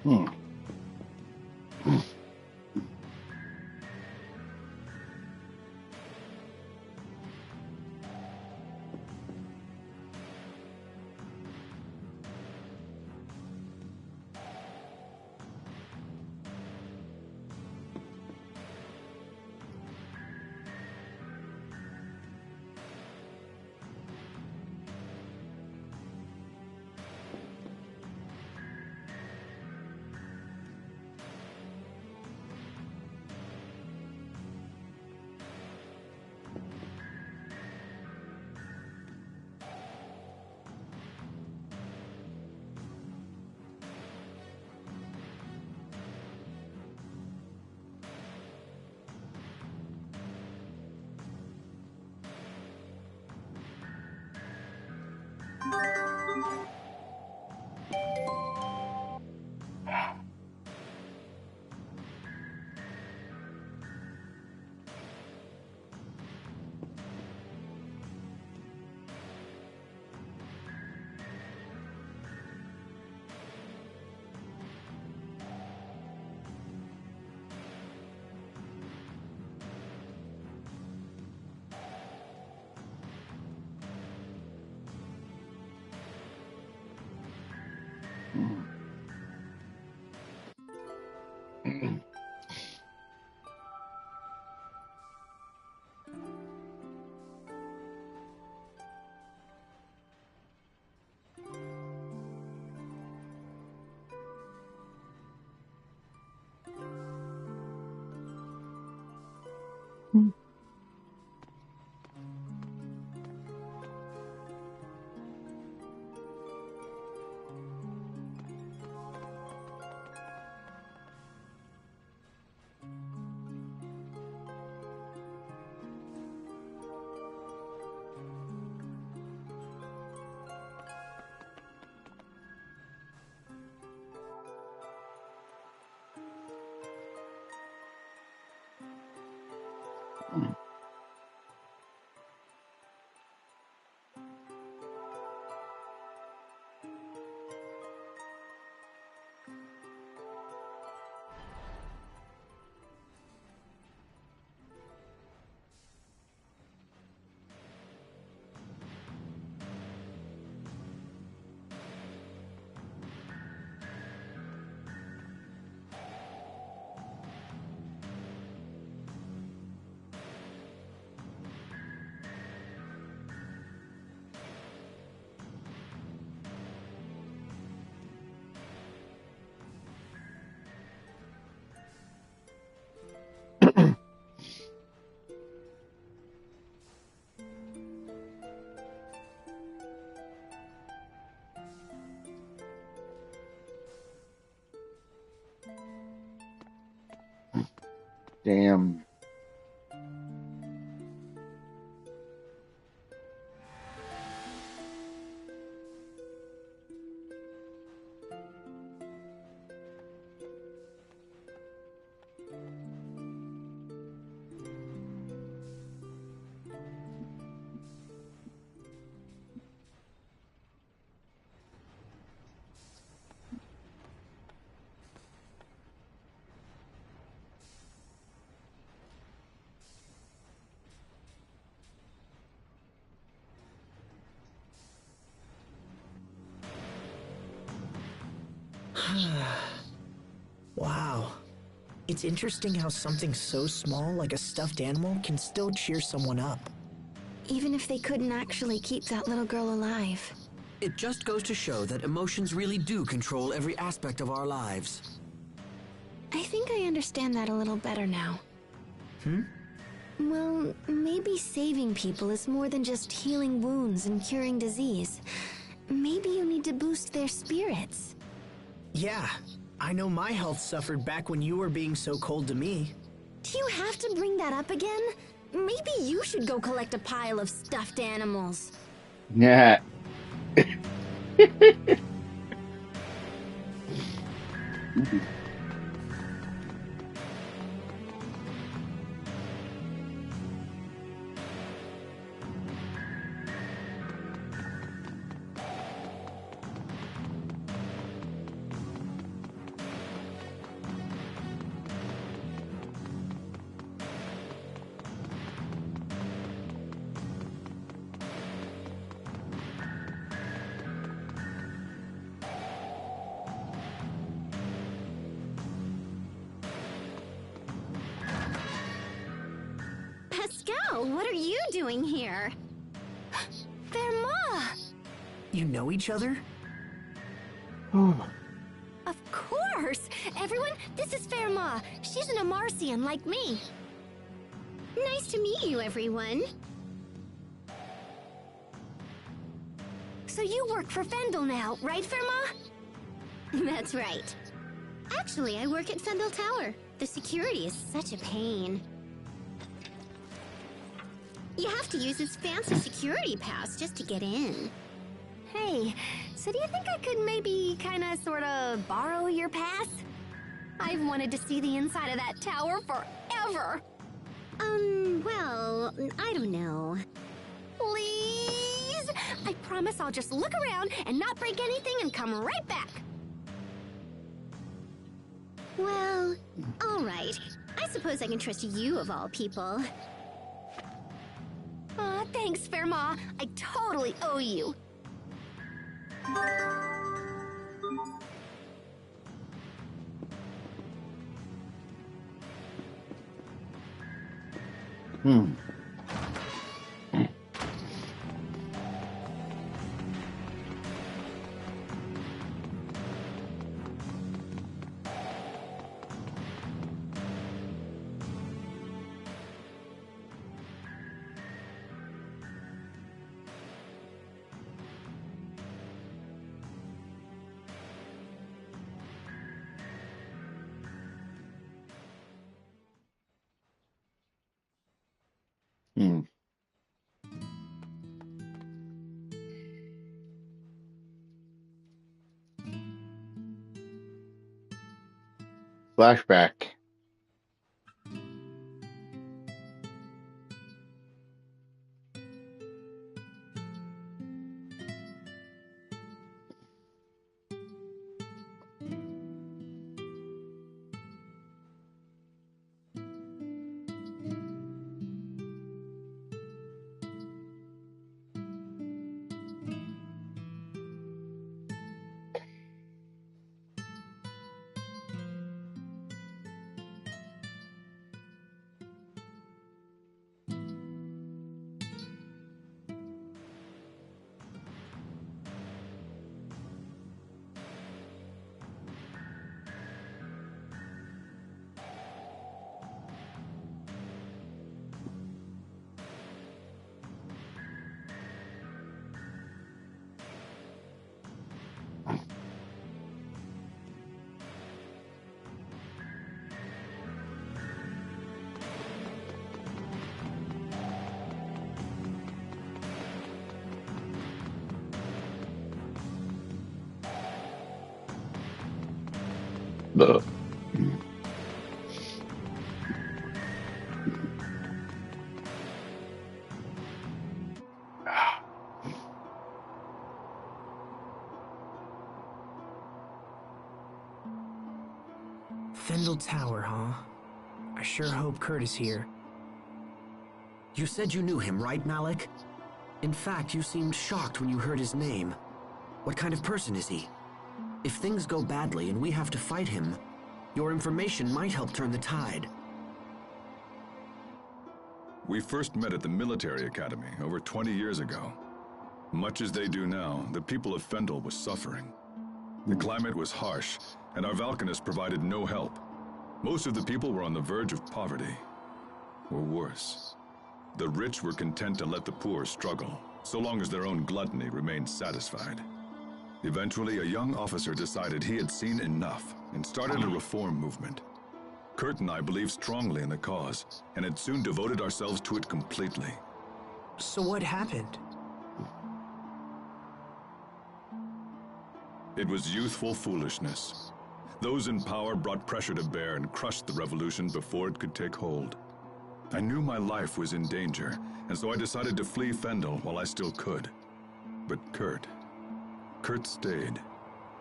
Hmm. Damn. Wow. It's interesting how something so small like a stuffed animal can still cheer someone up. Even if they couldn't actually keep that little girl alive. It just goes to show that emotions really do control every aspect of our lives. I think I understand that a little better now. Well, maybe saving people is more than just healing wounds and curing disease. Maybe you need to boost their spirits. Yeah, I know my health suffered back when you were being so cold to me. Do you have to bring that up again? Maybe you should go collect a pile of stuffed animals. Yeah. Pascal, what are you doing here? Verma! You know each other? Of course! Everyone, this is Verma. She's an Amarcian like me. Nice to meet you, everyone. So you work for Fendel now, right, Verma? That's right. Actually, I work at Fendel Tower. The security is such a pain. You have to use his fancy security pass just to get in. Hey, so do you think I could maybe kinda sorta borrow your pass? I've wanted to see the inside of that tower forever. Well, I don't know. Please? I promise I'll just look around and not break anything and come right back. Well, all right. I suppose I can trust you of all people. Aw, thanks, Verma. I totally owe you. Hmm. Flashback. Ugh. Fendel Tower, huh? I sure hope Kurt is here. You said you knew him, right, Malik? In fact, you seemed shocked when you heard his name. What kind of person is he? If things go badly and we have to fight him, your information might help turn the tide. We first met at the military academy over 20 years ago. Much as they do now, the people of Fendel was suffering. The climate was harsh, and our Valkanists provided no help. Most of the people were on the verge of poverty, or worse. The rich were content to let the poor struggle, so long as their own gluttony remained satisfied. Eventually, a young officer decided he had seen enough and started a reform movement. Kurt and I believed strongly in the cause, and had soon devoted ourselves to it completely. So what happened? It was youthful foolishness. Those in power brought pressure to bear and crushed the revolution before it could take hold. I knew my life was in danger, and so I decided to flee Fendel while I still could. But Kurt stayed.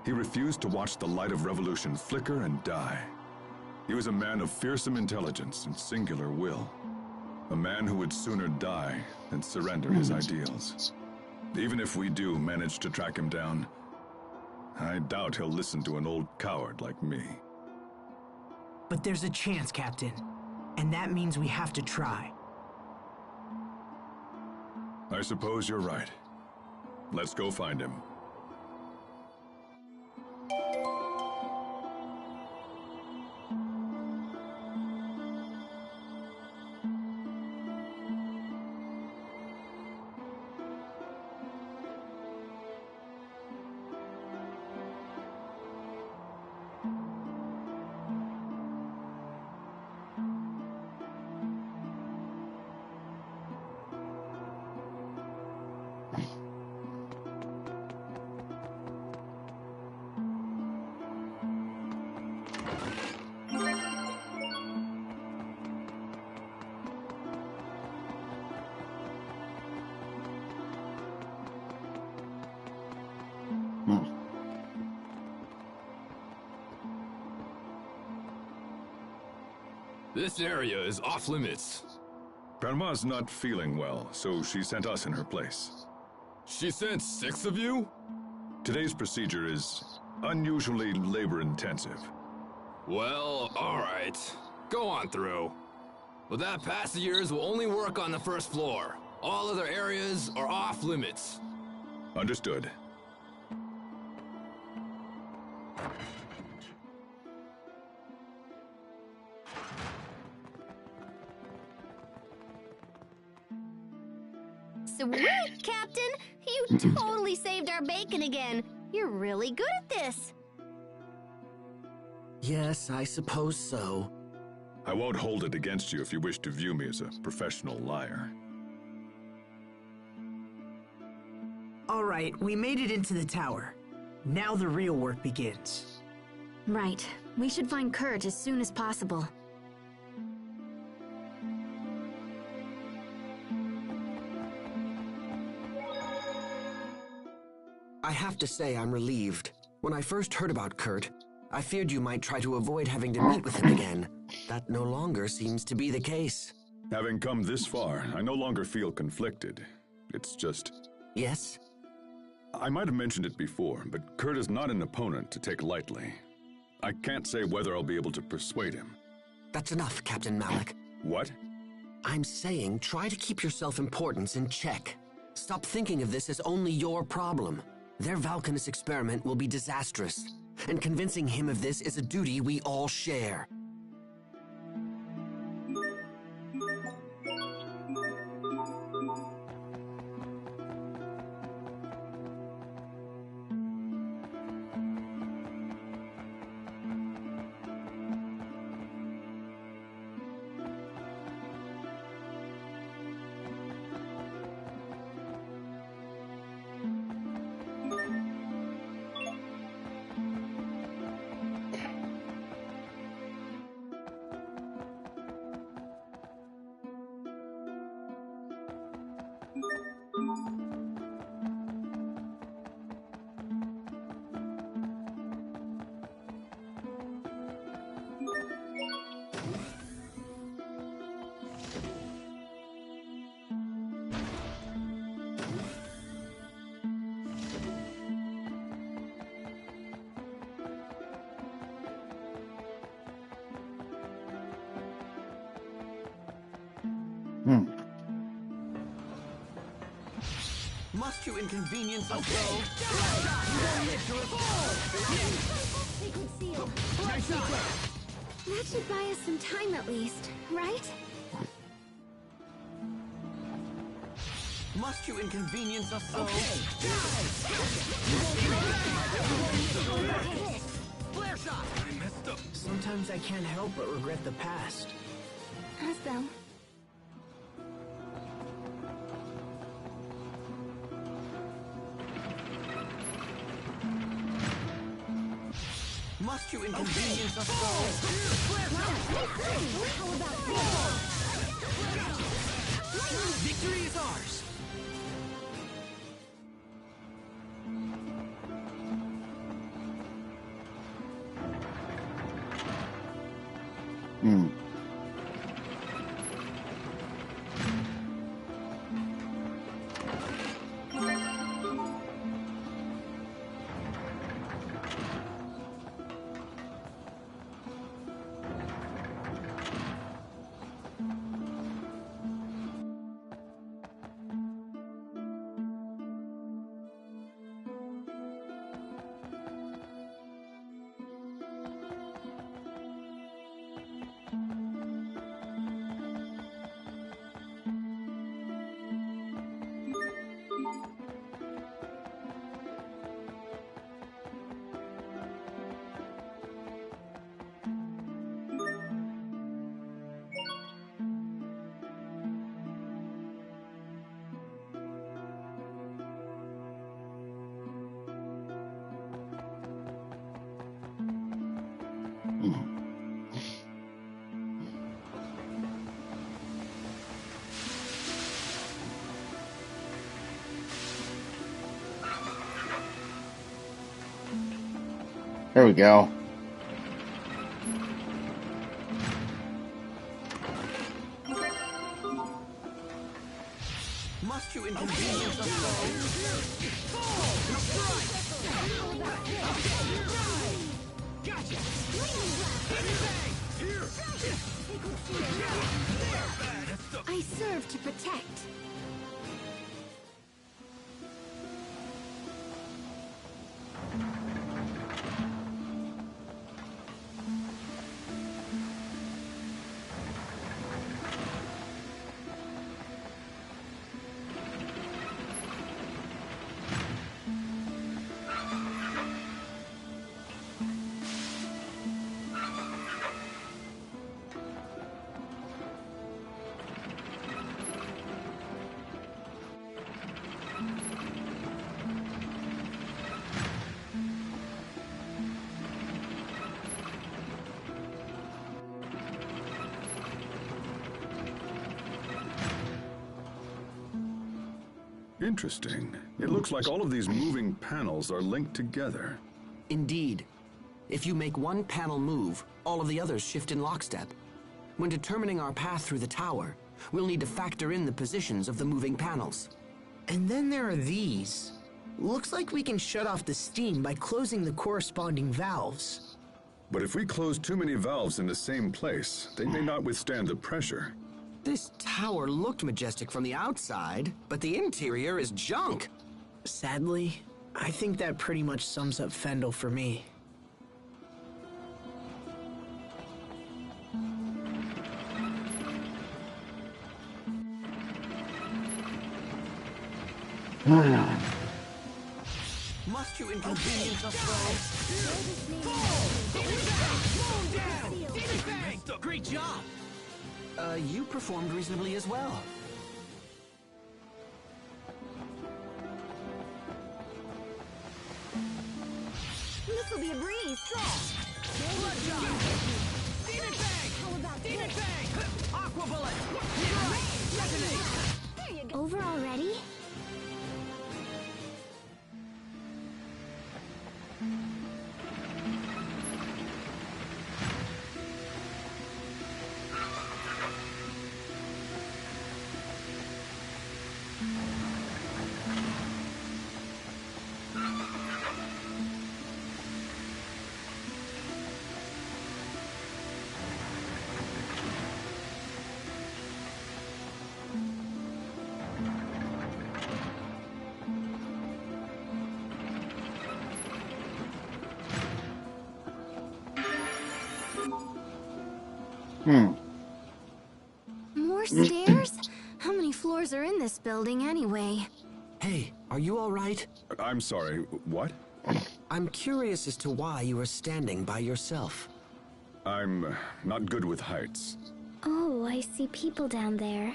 He refused to watch the light of revolution flicker and die. He was a man of fearsome intelligence and singular will. A man who would sooner die than surrender his ideals. Even if we do manage to track him down, I doubt he'll listen to an old coward like me. But there's a chance, Captain. And that means we have to try. I suppose you're right. Let's go find him. This area is off limits. Grandma's not feeling well, so she sent us in her place. She sent 6 of you? Today's procedure is unusually labor-intensive. Well, alright. Go on through. But that pass of yours will only work on the first floor. All other areas are off limits. Understood. Sweet, Captain! You totally saved our bacon again. You're really good at this. Yes, I suppose so. I won't hold it against you if you wish to view me as a professional liar. All right, we made it into the tower. Now the real work begins. Right. We should find Kurt as soon as possible. I have to say I'm relieved. When I first heard about Kurt, I feared you might try to avoid having to meet with him again. That no longer seems to be the case. Having come this far, I no longer feel conflicted. It's just... Yes? I might have mentioned it before, but Kurt is not an opponent to take lightly. I can't say whether I'll be able to persuade him. That's enough, Captain Malik. What? I'm saying try to keep your self-importance in check. Stop thinking of this as only your problem. Their Valkanus experiment will be disastrous, and convincing him of this is a duty we all share. Must you inconvenience us so? Sacred seal. That should buy us some time at least, right? Must you inconvenience us so? Flare shot! I messed up. Sometimes I can't help but regret the past. Asbel. Must you inconvenience us so? How about Victory is ours! There we go. Must you inconvenience us so? Gotcha! I serve to protect. Interesting. It looks like all of these moving panels are linked together. Indeed. If you make one panel move, all of the others shift in lockstep. When determining our path through the tower, we'll need to factor in the positions of the moving panels. And then there are these. Looks like we can shut off the steam by closing the corresponding valves. But if we close too many valves in the same place, they may not withstand the pressure. This tower looked majestic from the outside, but the interior is junk. Sadly, I think that pretty much sums up Fendel for me. Must you inconvenience us, though? Great job! You performed reasonably as well. This'll be a breeze. Blood shot! Demon Fang! How about Demon this? Fang! Aqua Bullet! Right! Detonate! There you go. Over already? More stairs? How many floors are in this building anyway? Hey, are you all right? I'm sorry, what? I'm curious as to why you are standing by yourself. I'm not good with heights. Oh, I see people down there.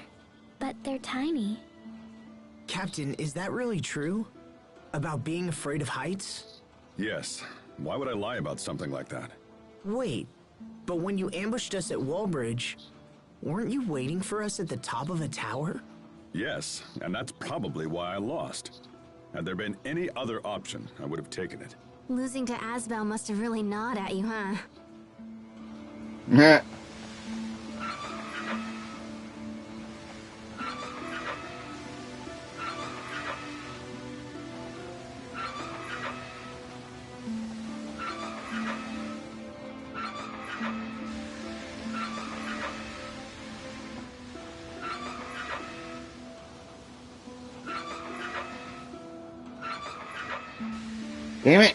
But they're tiny. Captain, is that really true? About being afraid of heights? Yes. Why would I lie about something like that? Wait, but when you ambushed us at Wallbridge, weren't you waiting for us at the top of a tower? Yes, and that's probably why I lost. Had there been any other option, I would have taken it. Losing to Asbel must have really gnawed at you, huh? Yeah. Damn it.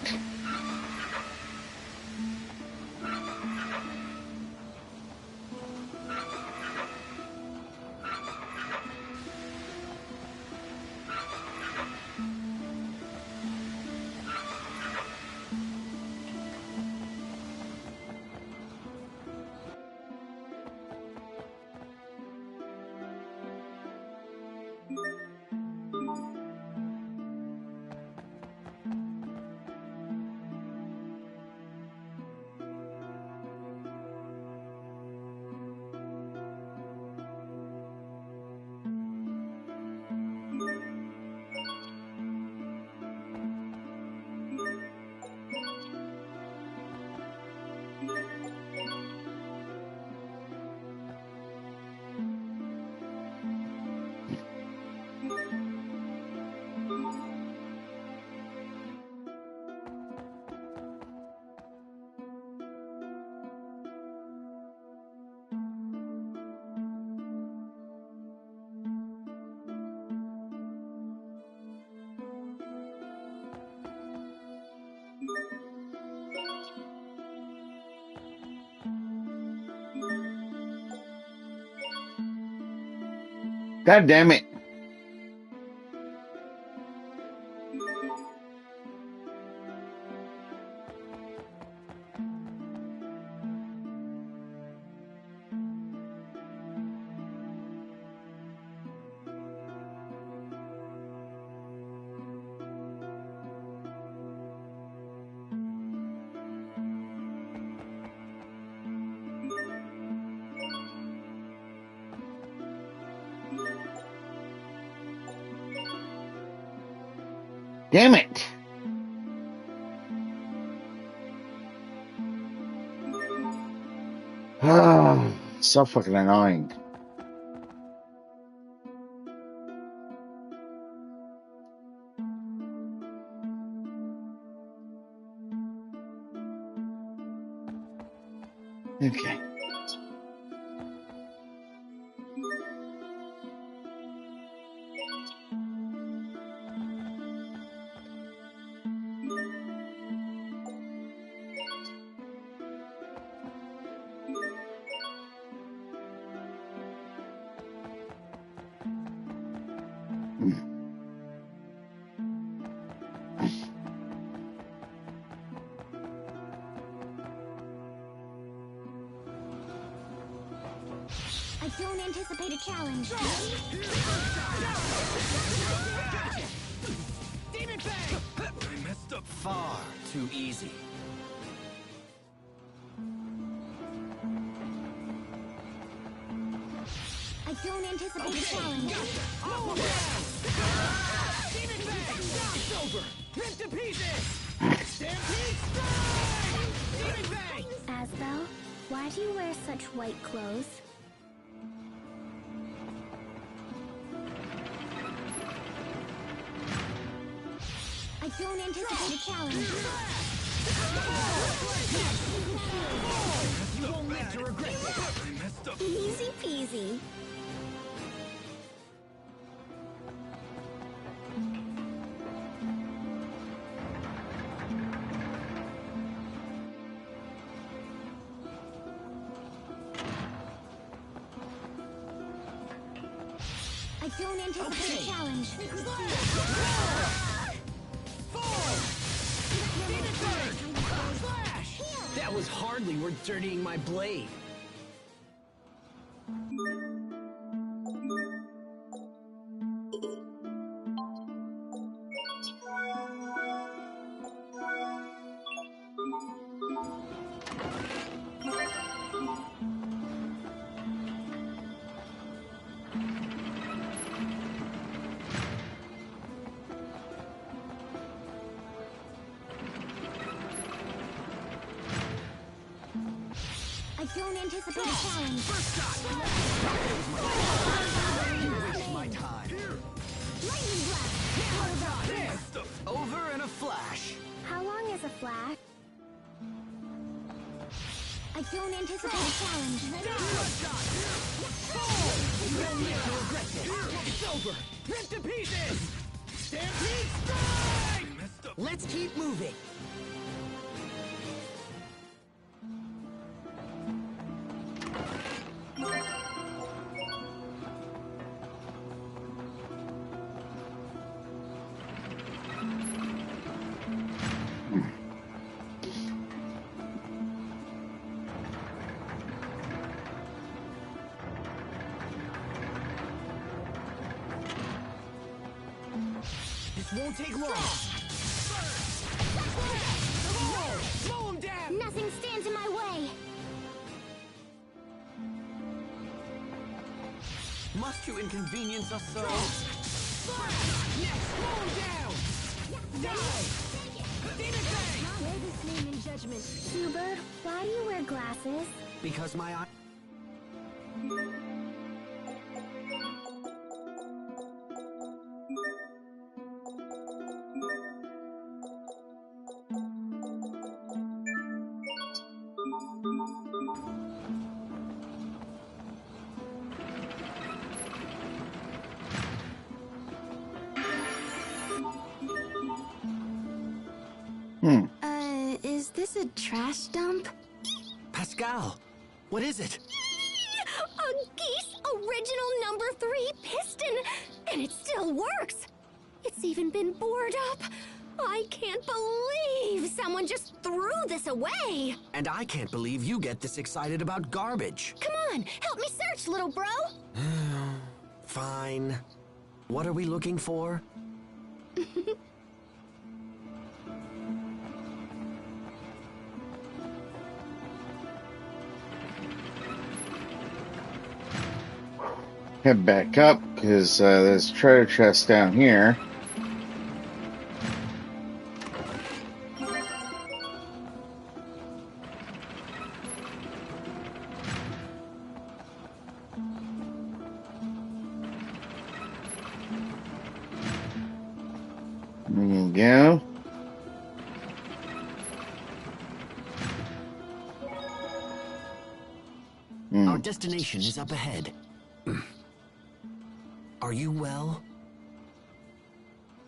God damn it. Damn it! Ah, so fucking annoying. Okay. I don't anticipate a challenge. Demon Fang! I messed up far too easy. I don't anticipate a challenge. Demon Fang! It's over! Ripped to pieces! Stampede strike! Demon Fang! Asbel, why do you wear such white clothes? I don't anticipate a challenge. You won't live to regret it! I messed up. Easy peasy. I don't anticipate a challenge. That was hardly worth dirtying my blade. I don't anticipate a challenge. You waste my time. Lightning blast. What about this? Over in a flash. How long is a flash? I don't anticipate a challenge. You won't live to regret it. It's over. Ripped to pieces. Stampede strike! Let's keep moving. This won't take long. Slow him down. Nothing stands in my way. Must you inconvenience us so? Next, slow him down. Die. Demon Fang! Wear this name in judgment. Hubert, why do you wear glasses? Because my eye... Is this a trash dump? Pascal, what is it? A Geese original #3 piston! And it still works! It's even been bored up! I can't believe someone just threw this away! And I can't believe you get this excited about garbage. Come on, help me search, little bro! Fine. What are we looking for? Head back up, because there's treasure chest down here. There you go. Our destination is up ahead. Are you well?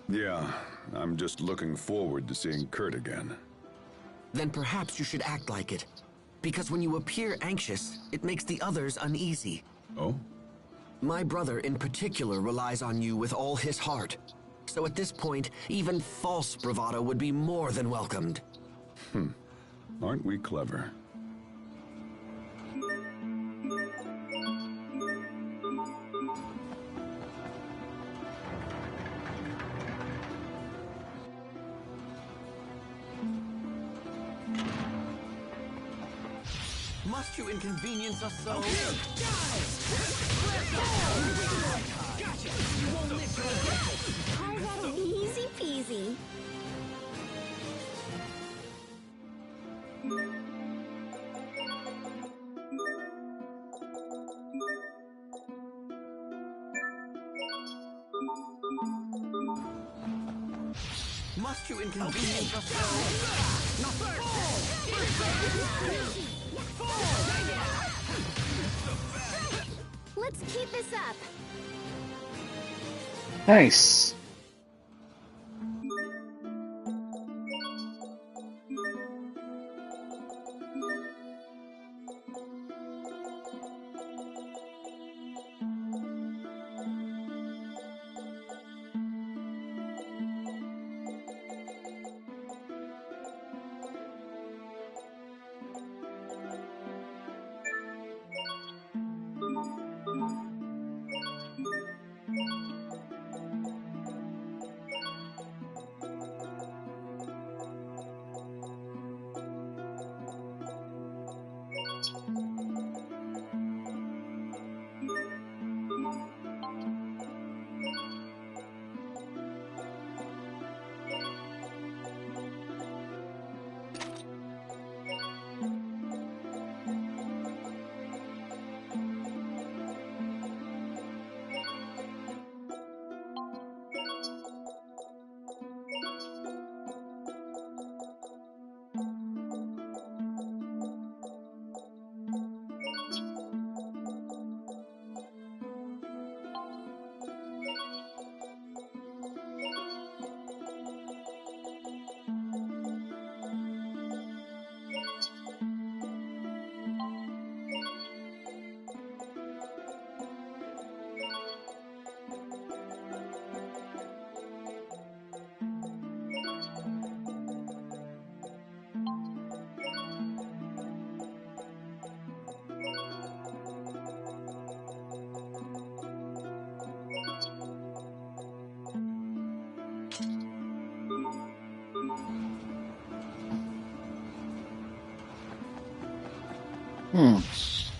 Yeah, I'm just looking forward to seeing Kurt again. Then perhaps you should act like it. Because when you appear anxious, it makes the others uneasy. Oh? My brother in particular relies on you with all his heart. So at this point, even false bravado would be more than welcomed. Aren't we clever? Must you inconvenience us so? Carve out easy peasy. Must you inconvenience us so? Let's keep this up. Nice.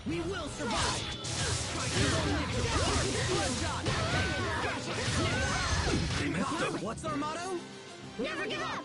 We will survive. What's our motto? Never give up.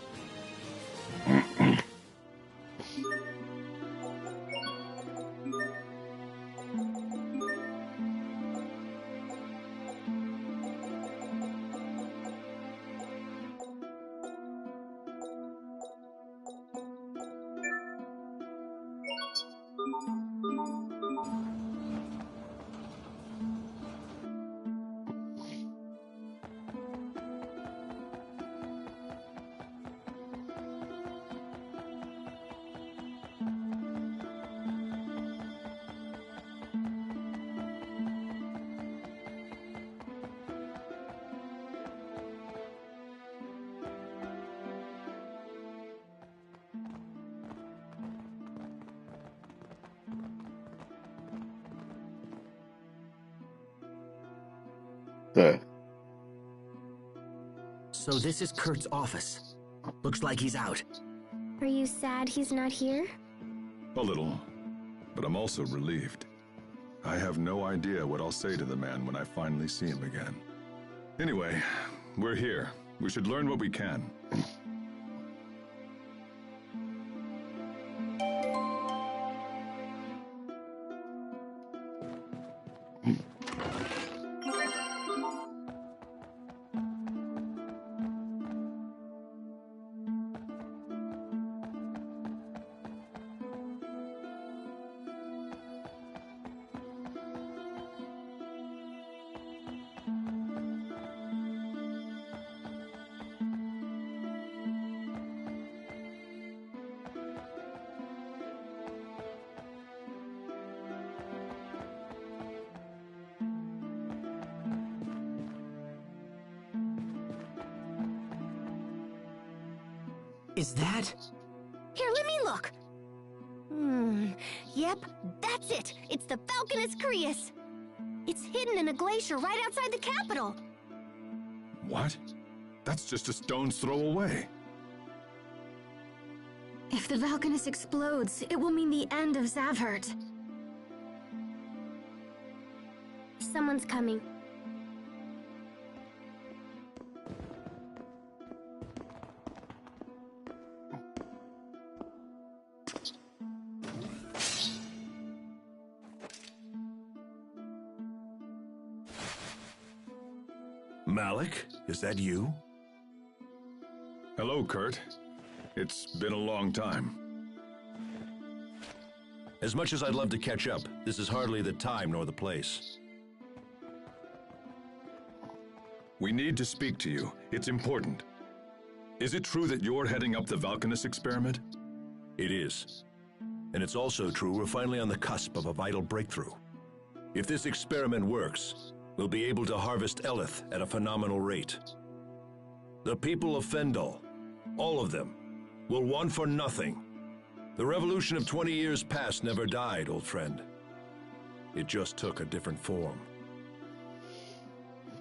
So this is Kurt's office. Looks like he's out. Are you sad he's not here? A little. But I'm also relieved. I have no idea what I'll say to the man when I finally see him again. Anyway, we're here. We should learn what we can. Is that... Here, let me look. Yep, that's it. It's the Falconus Crius. It's hidden in a glacier right outside the capital. What? That's just a stone's throw away. If the Falconus explodes, it will mean the end of Zavhert. Someone's coming. Malik, is that you? Hello, Kurt. It's been a long time. As much as I'd love to catch up, this is hardly the time nor the place. We need to speak to you. It's important. Is it true that you're heading up the Valkanus experiment? It is. And it's also true we're finally on the cusp of a vital breakthrough. If this experiment works, we'll be able to harvest Eleth at a phenomenal rate. The people of Fendel, all of them, will want for nothing. The revolution of 20 years past never died, old friend. It just took a different form.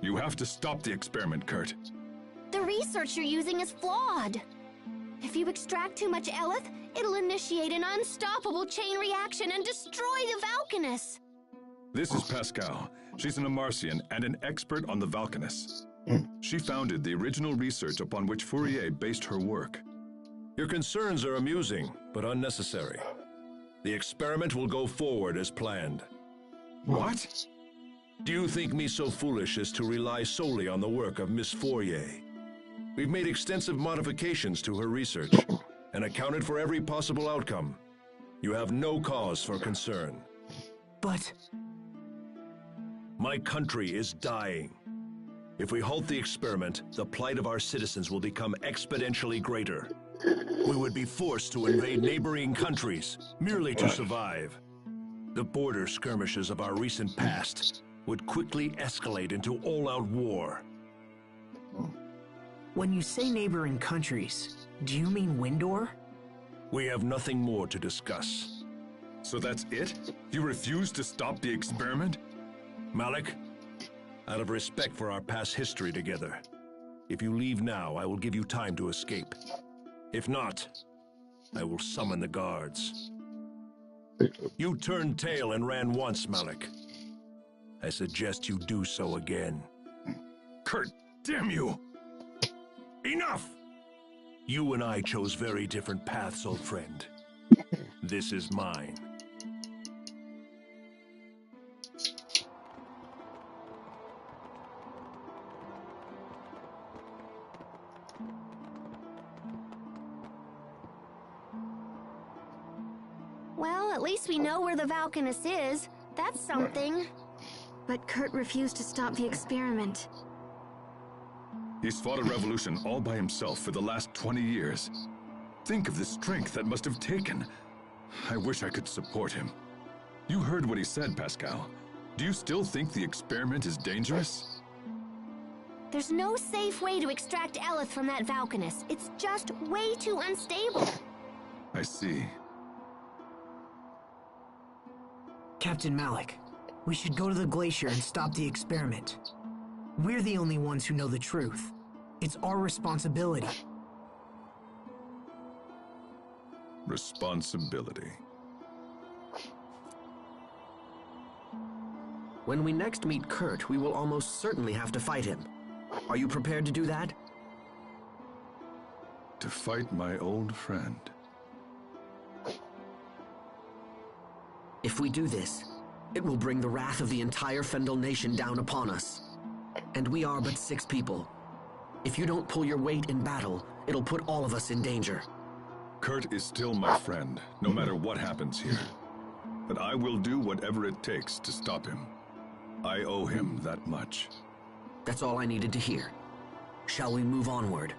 You have to stop the experiment, Kurt. The research you're using is flawed. If you extract too much Eleth, it'll initiate an unstoppable chain reaction and destroy the Valkanus. This is Pascal. She's an Amarcian and an expert on the Valkanus. She founded the original research upon which Fourier based her work. Your concerns are amusing, but unnecessary. The experiment will go forward as planned. What? Do you think me so foolish as to rely solely on the work of Miss Fourier? We've made extensive modifications to her research and accounted for every possible outcome. You have no cause for concern. But... My country is dying. If we halt the experiment, the plight of our citizens will become exponentially greater. We would be forced to invade neighboring countries, merely to survive. The border skirmishes of our recent past would quickly escalate into all-out war. When you say neighboring countries, do you mean Windor? We have nothing more to discuss. So that's it? You refuse to stop the experiment? Malik, out of respect for our past history together, if you leave now, I will give you time to escape. If not, I will summon the guards. You turned tail and ran once, Malik. I suggest you do so again. Kurt, damn you! Enough! You and I chose very different paths, old friend. This is mine. Well, at least we know where the Valkanus is. That's something. But Kurt refused to stop the experiment. He's fought a revolution all by himself for the last 20 years. Think of the strength that must have taken. I wish I could support him. You heard what he said, Pascal. Do you still think the experiment is dangerous? There's no safe way to extract Eleth from that Valkanus. It's just way too unstable. I see. Captain Malik, we should go to the glacier and stop the experiment. We're the only ones who know the truth. It's our responsibility. Responsibility. When we next meet Kurt, we will almost certainly have to fight him. Are you prepared to do that? To fight my old friend. If we do this, it will bring the wrath of the entire Fendel nation down upon us. And we are but 6 people. If you don't pull your weight in battle, it'll put all of us in danger. Kurt is still my friend, no matter what happens here. But I will do whatever it takes to stop him. I owe him that much. That's all I needed to hear. Shall we move onward?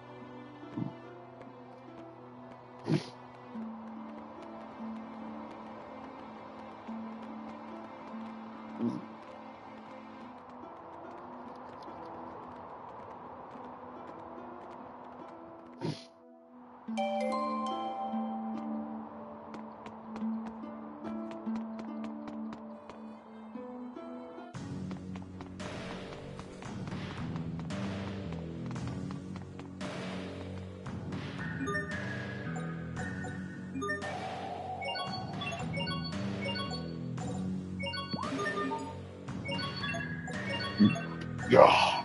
Yeah.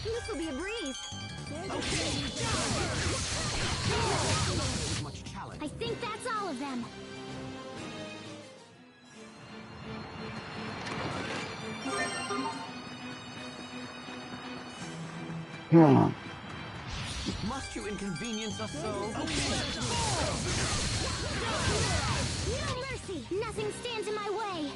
This will be a breeze. Much challenge. I think that's all of them. Hmm. Must you inconvenience us so? No mercy! Nothing stands in my way!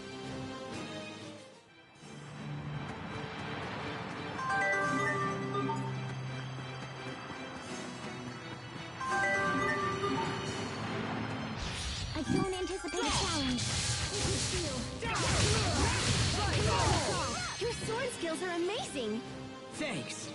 I don't anticipate a challenge. Your sword skills are amazing! Thanks.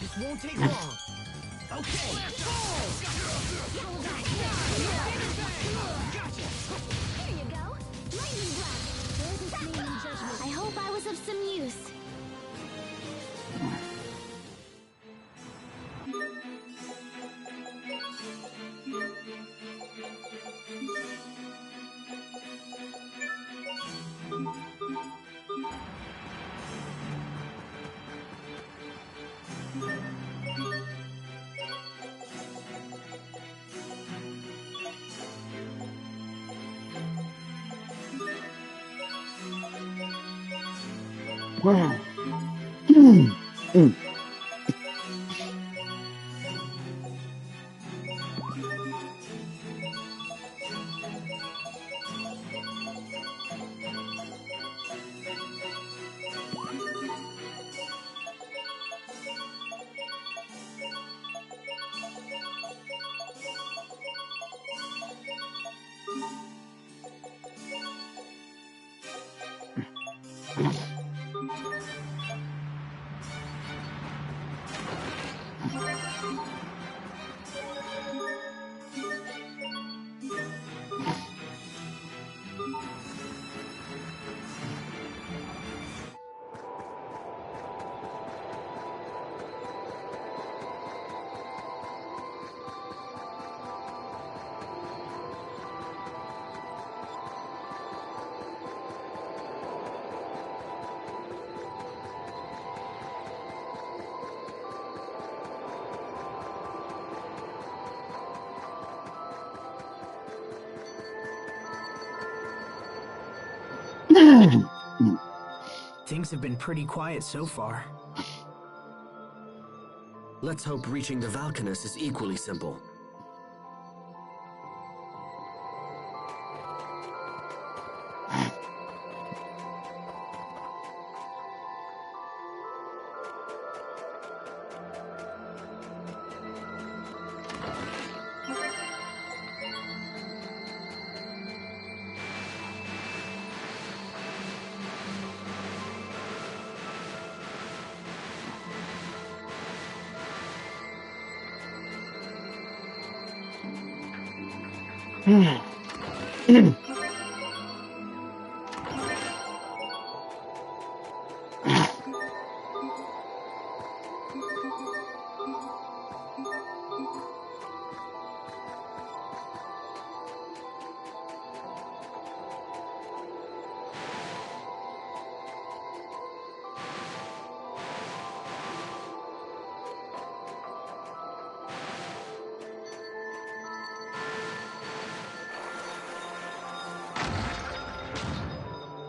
This won't take long. Okay. Here you go! Lightning blast! I hope I was of some use. Wow. Mm. Mm. Things Things have been pretty quiet so far. Let's hope reaching the Valkanus is equally simple.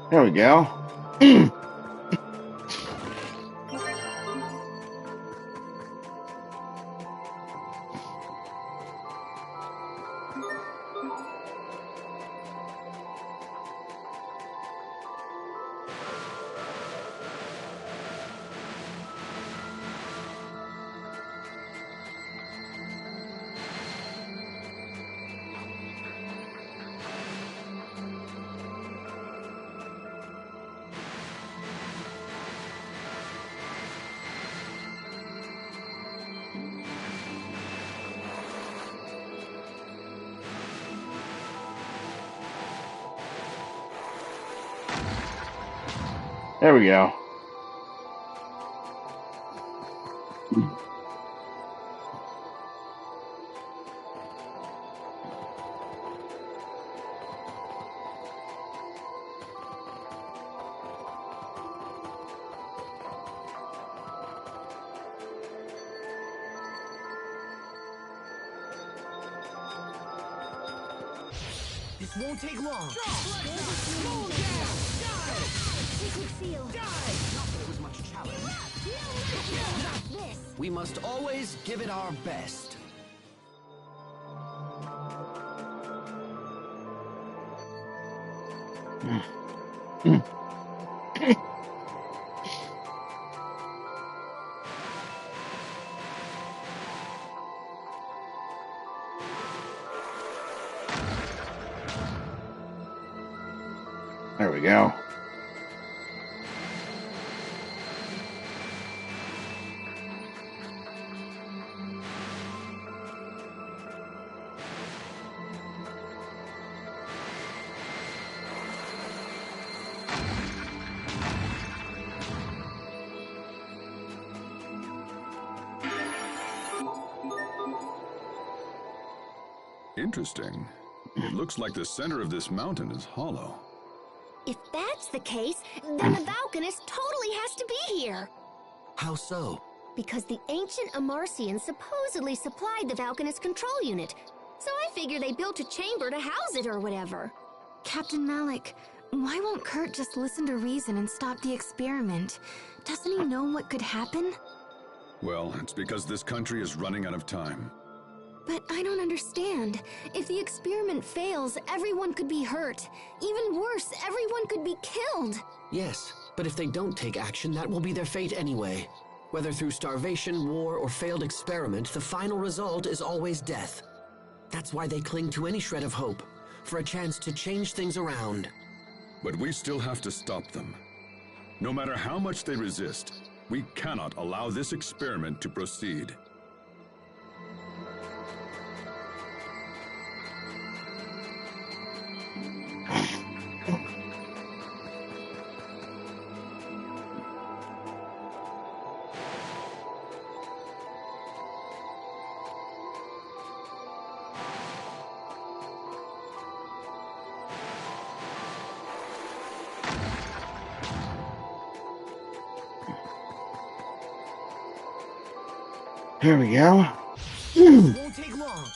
There we go. There we go. This won't take long. We must always give it our best. There we go. Interesting. It looks like the center of this mountain is hollow. If that's the case, then the Valkanus totally has to be here. How so? Because the ancient Amarcians supposedly supplied the Valkanus control unit. So I figure they built a chamber to house it or whatever. Captain Malik, why won't Kurt just listen to reason and stop the experiment? Doesn't he know what could happen? Well, it's because this country is running out of time. But I don't understand. If the experiment fails, everyone could be hurt. Even worse, everyone could be killed. Yes, but if they don't take action, that will be their fate anyway. Whether through starvation, war, or failed experiment, the final result is always death. That's why they cling to any shred of hope, for a chance to change things around. But we still have to stop them. No matter how much they resist, we cannot allow this experiment to proceed. Here we go. Won't take long.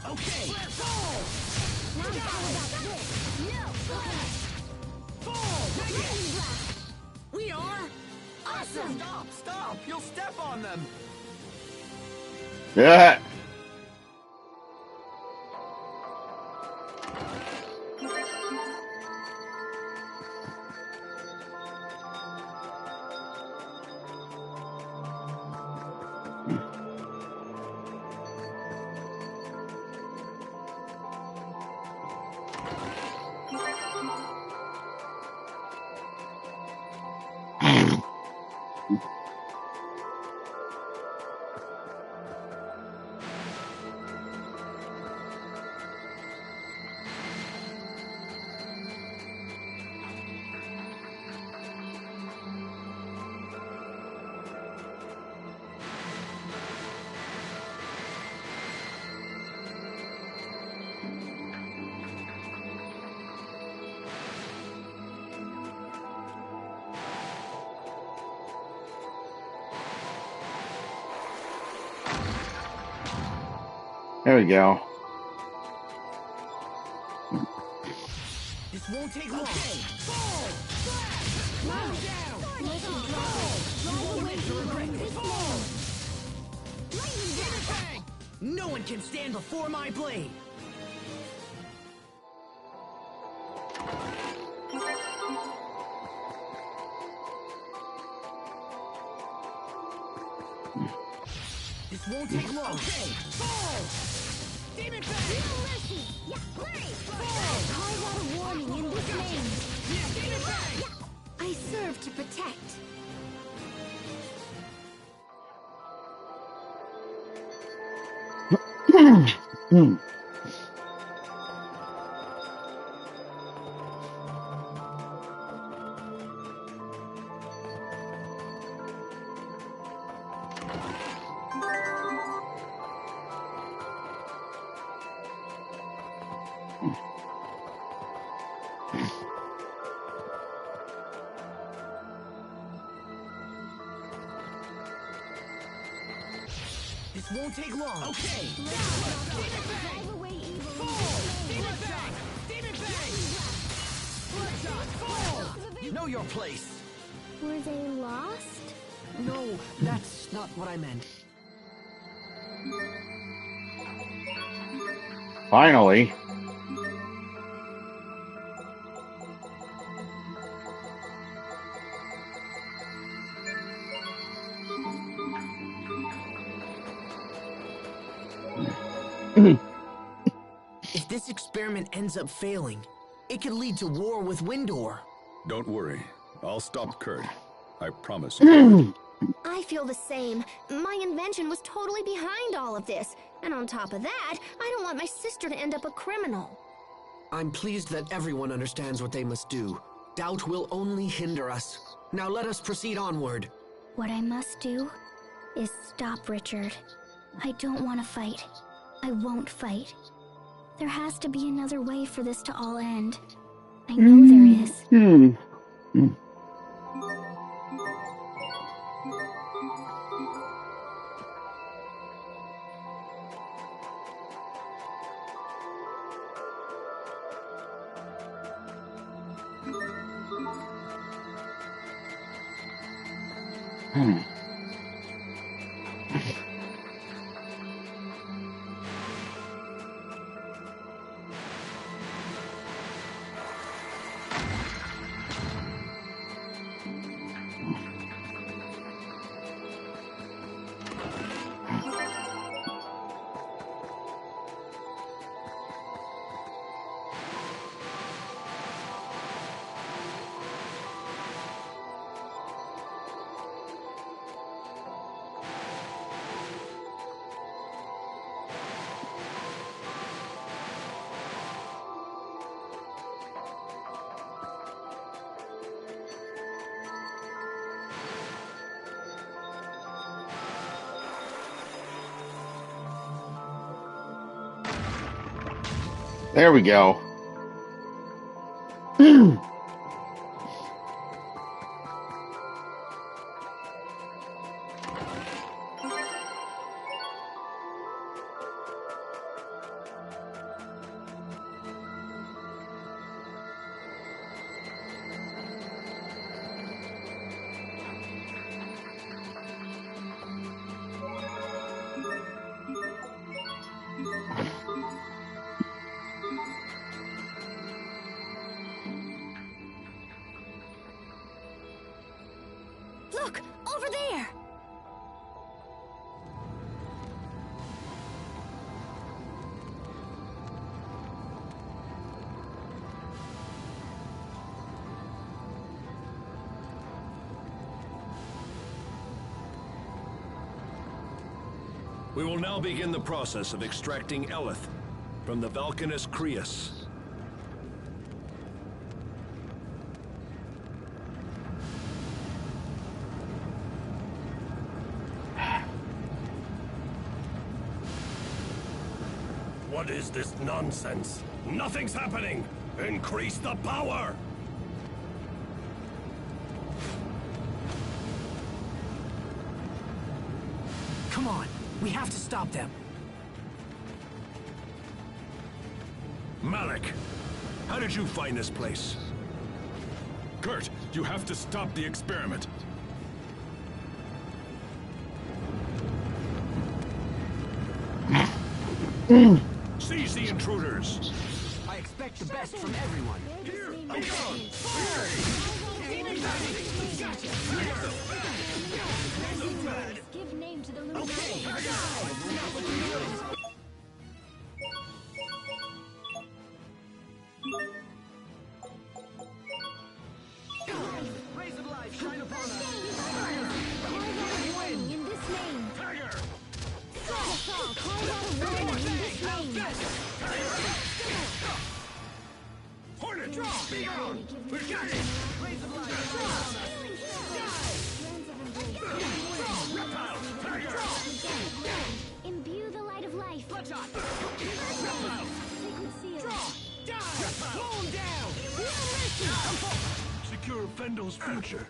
Okay. We awesome! Stop! You'll step on them! Yeah. There we go. This won't take long. Fall! Slow down! Fall! No one can stand before my blade! This won't take long. Fall! Demon Fang! No mercy! Yeah, great! Fall! I got a warning in this name. Demon Fang! I serve to protect. This won't take long. Okay. Demon Fang! Drive away evil. Fall! Demon Fang! Demon Fang! Bloodshot! Fall! You know your place. Were they lost? No, that's not what I meant. Finally. If this experiment ends up failing, it could lead to war with Windor. Don't worry. I'll stop Kurt. I promise you. I feel the same. My invention was totally behind all of this. And on top of that, I don't want my sister to end up a criminal. I'm pleased that everyone understands what they must do. Doubt will only hinder us. Now let us proceed onward. What I must do is stop Richard. I don't want to fight. I won't fight. There has to be another way for this to all end. I know there is. There we go. over there! We will now begin the process of extracting Elith from the Valkanus Krius. What is this nonsense? Nothing's happening! Increase the power! Come on, we have to stop them. Malik, how did you find this place? Kurt, you have to stop the experiment. Seize the intruders! I expect the best from everyone. Here, be gone! Give name to the little Rays of life shine upon us. in this name. Tiger! Saul, call out a warning in this name. Hornet! Be gone! We got it! Rays of life shine upon us. Reptile! Tiger! Imbue the light of life. Bloodshot. Sacred seal. Slow him down. Secure Fendel's future.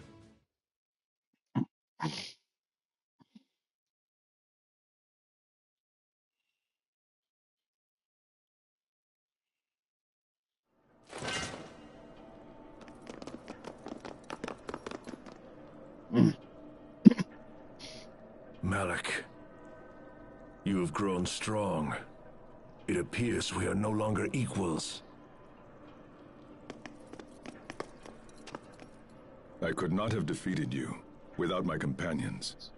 Malik, you have grown strong. It appears we are no longer equals. I could not have defeated you without my companions.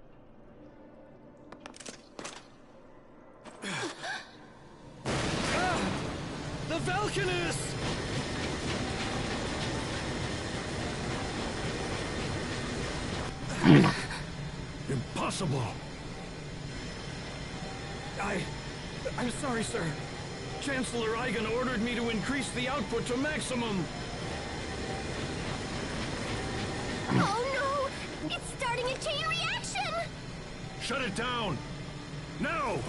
The Valkanus! Impossible! I'm sorry, sir. Chancellor Eigen ordered me to increase the output to maximum. Oh no! It's starting a chain reaction! Shut it down! Now!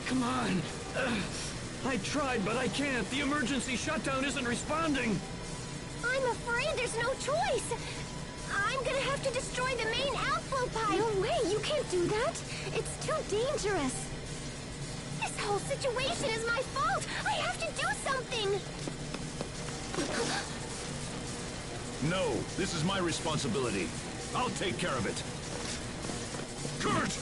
Come on. I tried, but I can't. The emergency shutdown isn't responding. I'm afraid there's no choice. I'm gonna have to destroy the main outflow pipe. No way, you can't do that. It's too dangerous. This whole situation is my fault. I have to do something. No, this is my responsibility. I'll take care of it. Kurt!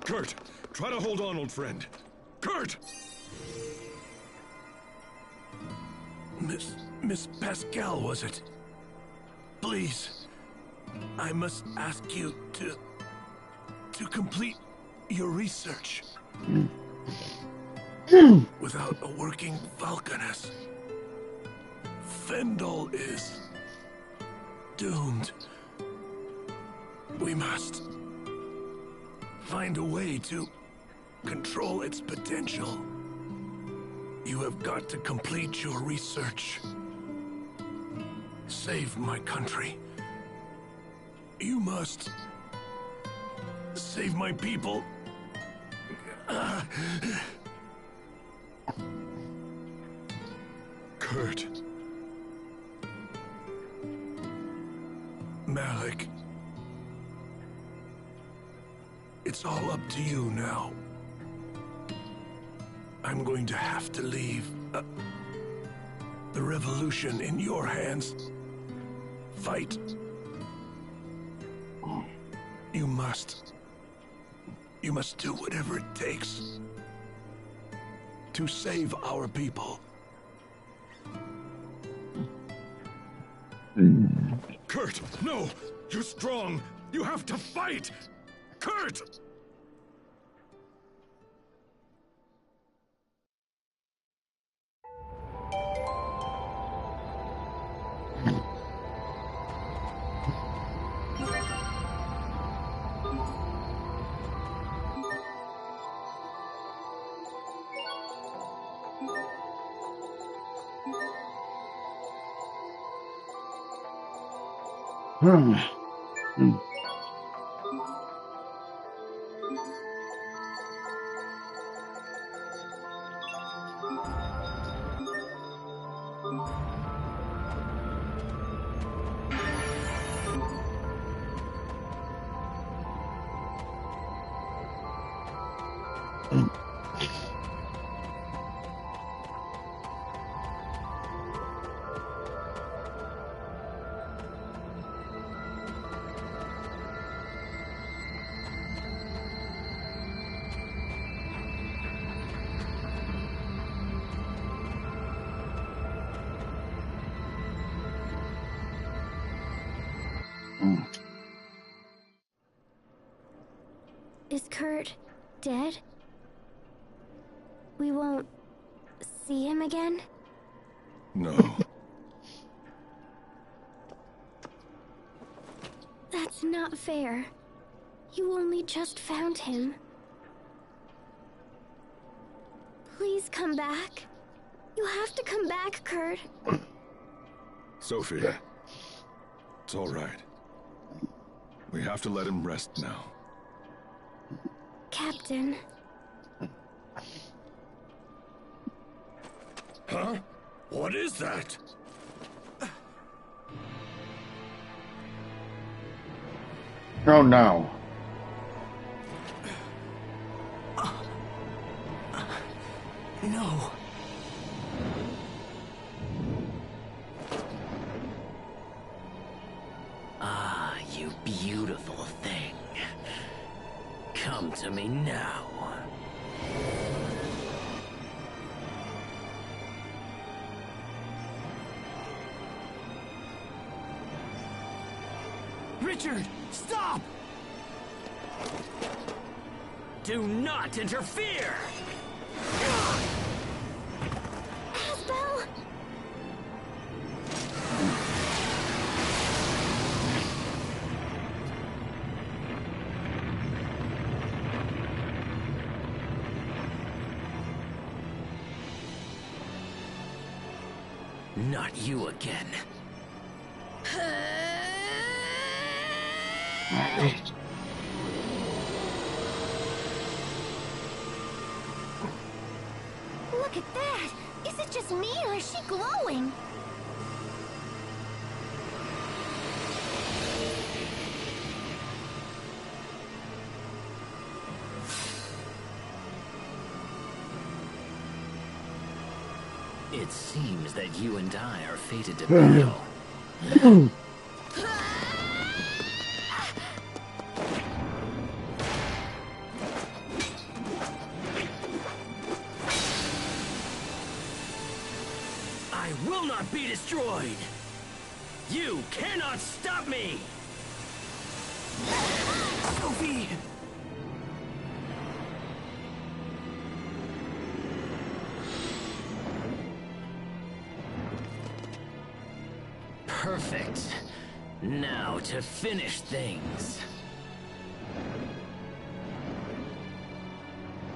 Kurt, try to hold on, old friend. Kurt! Miss Pascal, was it? Please, I must ask you to complete your research. Without a working Valkanus, Fendel is doomed. We must find a way to control its potential. You have got to complete your research. Save my country. You must save my people. Kurt. Malik. It's all up to you now. I'm going to have to leave the revolution in your hands. Fight. You must. You must do whatever it takes to save our people. Kurt, no! You're strong! You have to fight! Kurt! Is Kurt dead? We won't see him again? No. That's not fair. You only just found him. Please come back. You have to come back, Kurt. Sophie. It's all right. We have to let him rest now. Captain. Huh? What is that? Oh no. No. Ah, you beautiful thing. Come to me now. Richard, stop! Do not interfere! Asbel! Not you again. Look at that! Is it just me or is she glowing? It seems that you and I are fated to battle. I will not be destroyed! You cannot stop me! Sophie! Perfect. Now to finish things.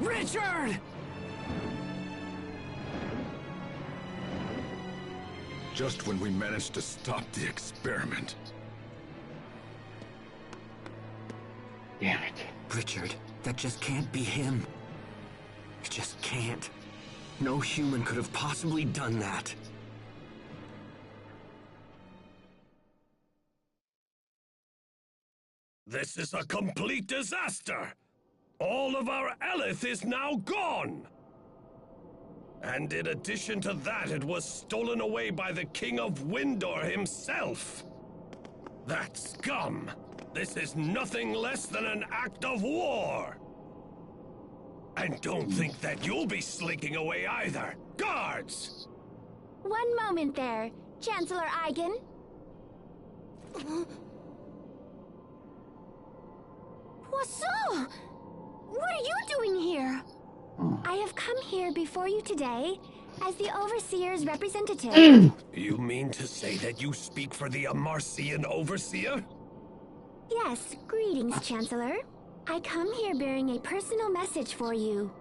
Richard! Just when we managed to stop the experiment. Damn it. Richard, that just can't be him. It just can't. No human could have possibly done that. This is a complete disaster! All of our Elith is now gone! And in addition to that, it was stolen away by the King of Windor himself! That scum! This is nothing less than an act of war! And don't think that you'll be slinking away either! Guards! One moment there, Chancellor Eigen. Poisson! What are you doing here? I have come here before you today as the Overseer's representative. You mean to say that you speak for the Amarcian Overseer? Yes, greetings, Chancellor. I come here bearing a personal message for you.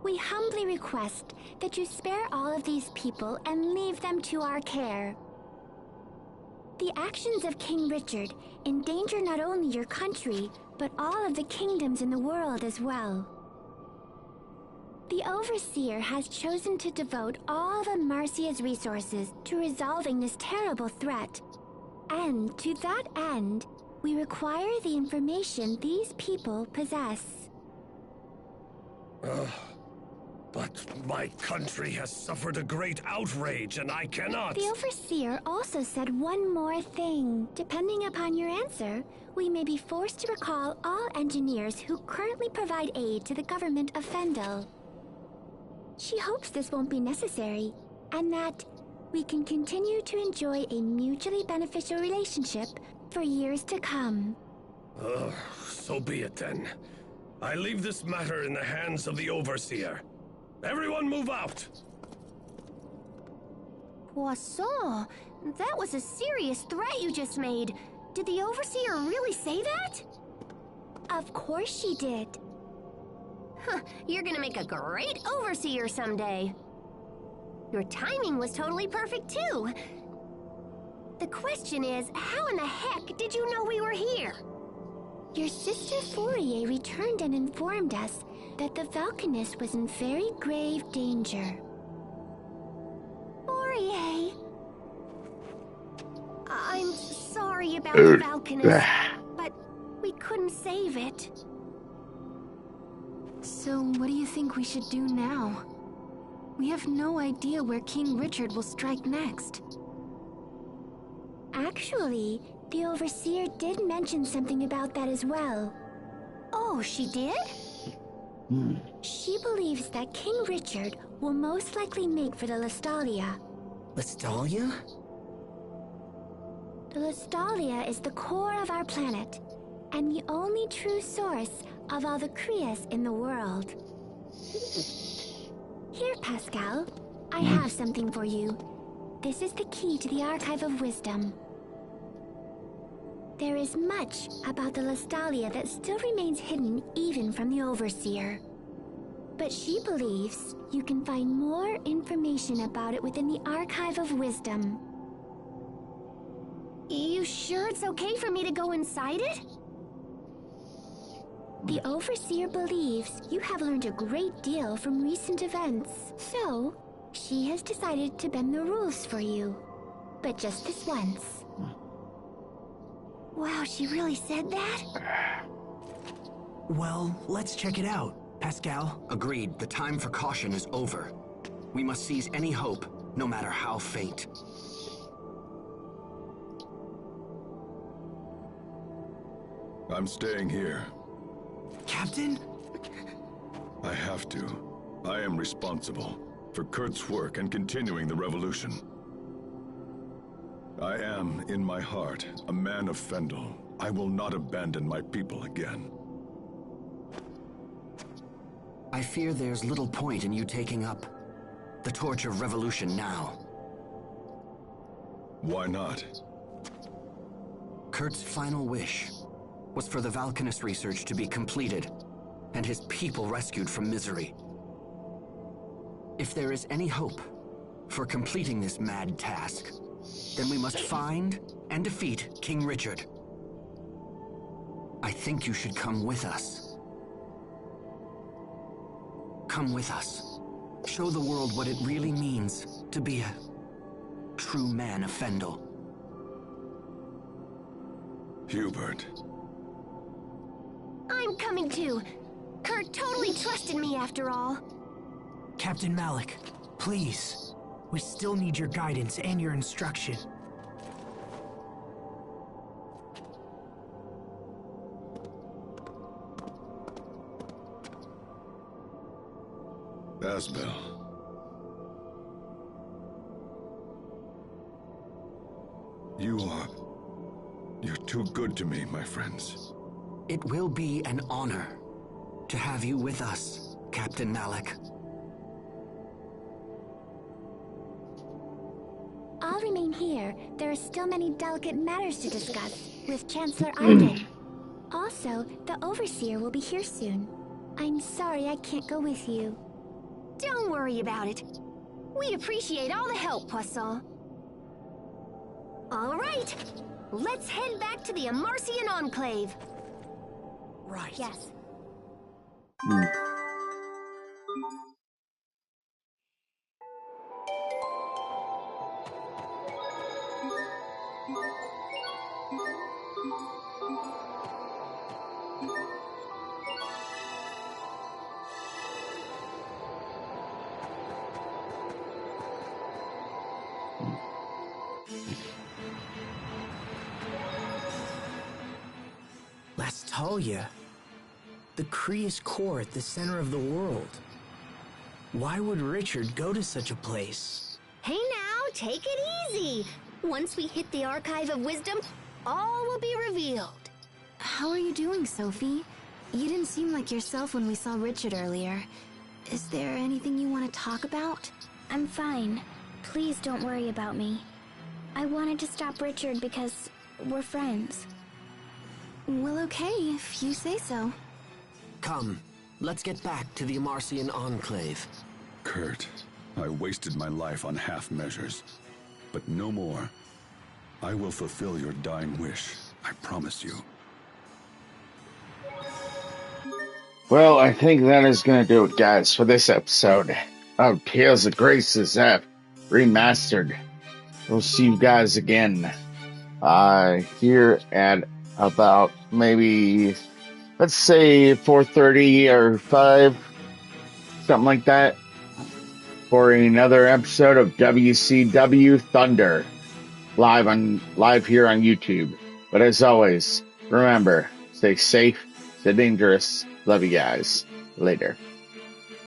We humbly request that you spare all of these people and leave them to our care. The actions of King Richard endanger not only your country, but all of the kingdoms in the world as well. The Overseer has chosen to devote all of Amarcia's resources to resolving this terrible threat. And to that end, we require the information these people possess. But my country has suffered a great outrage, and I cannot... The Overseer also said one more thing. Depending upon your answer, we may be forced to recall all engineers who currently provide aid to the government of Fendel. She hopes this won't be necessary, and that we can continue to enjoy a mutually beneficial relationship for years to come. So be it then. I leave this matter in the hands of the Overseer. Everyone move out! Poisson, that was a serious threat you just made. Did the Overseer really say that? Of course she did. Huh, you're gonna make a great Overseer someday. Your timing was totally perfect too. The question is, how in the heck did you know we were here? Your sister Fourier returned and informed us that the Valkanist was in very grave danger. Fourier! I'm sorry about the Valkanist, but we couldn't save it. So what do you think we should do now? We have no idea where King Richard will strike next. Actually, the Overseer did mention something about that as well. Oh, she did? She believes that King Richard will most likely make for the Lestalia. Lestalia? The Lestalia is the core of our planet, and the only true source of all the Krias in the world. Here, Pascal, I have something for you. This is the key to the Archive of Wisdom. There is much about the Lestalia that still remains hidden even from the Overseer. But she believes you can find more information about it within the Archive of Wisdom. You sure it's okay for me to go inside it? The Overseer believes you have learned a great deal from recent events, so she has decided to bend the rules for you. But just this once. Wow, she really said that? Well, let's check it out, Pascal. Agreed. The time for caution is over. We must seize any hope, no matter how faint. I'm staying here. Captain? I have to. I am responsible for Kurt's work and continuing the revolution. I am, in my heart, a man of Fendel. I will not abandon my people again. I fear there's little point in you taking up the torch of revolution now. Why not? Kurt's final wish was for the Valkanist research to be completed and his people rescued from misery. If there is any hope for completing this mad task, then we must find and defeat King Richard. I think you should come with us. Come with us. Show the world what it really means to be a true man of Fendel. Hubert. I'm coming too. Kurt totally trusted me after all. Captain Malik, please. We still need your guidance and your instruction. Asbel. You're too good to me, my friends. It will be an honor to have you with us, Captain Malik. I'll remain here. There are still many delicate matters to discuss with Chancellor Eigen. Also, the Overseer will be here soon. I'm sorry I can't go with you. Don't worry about it. We'd appreciate all the help, Poisson. All right, let's head back to the Amarcian Enclave. Right. Yes. Lastalia, the Krius core at the center of the world. Why would Richard go to such a place? Hey now, take it easy. Once we hit the Archive of Wisdom, all will be revealed. How are you doing, Sophie? You didn't seem like yourself when we saw Richard earlier. Is there anything you want to talk about? I'm fine. Please don't worry about me. I wanted to stop Richard because we're friends. Well, okay, if you say so. Come, let's get back to the Amarcian Enclave. Kurt, I wasted my life on half measures. But no more. I will fulfill your dying wish. I promise you. Well, I think that is going to do it, guys, for this episode of Tales of Graces F Remastered. We'll see you guys again here at about maybe, let's say 4:30 or 5, something like that, for another episode of WCW Thunder, live here on YouTube. But as always, remember, stay safe, stay dangerous. Love you guys. Later.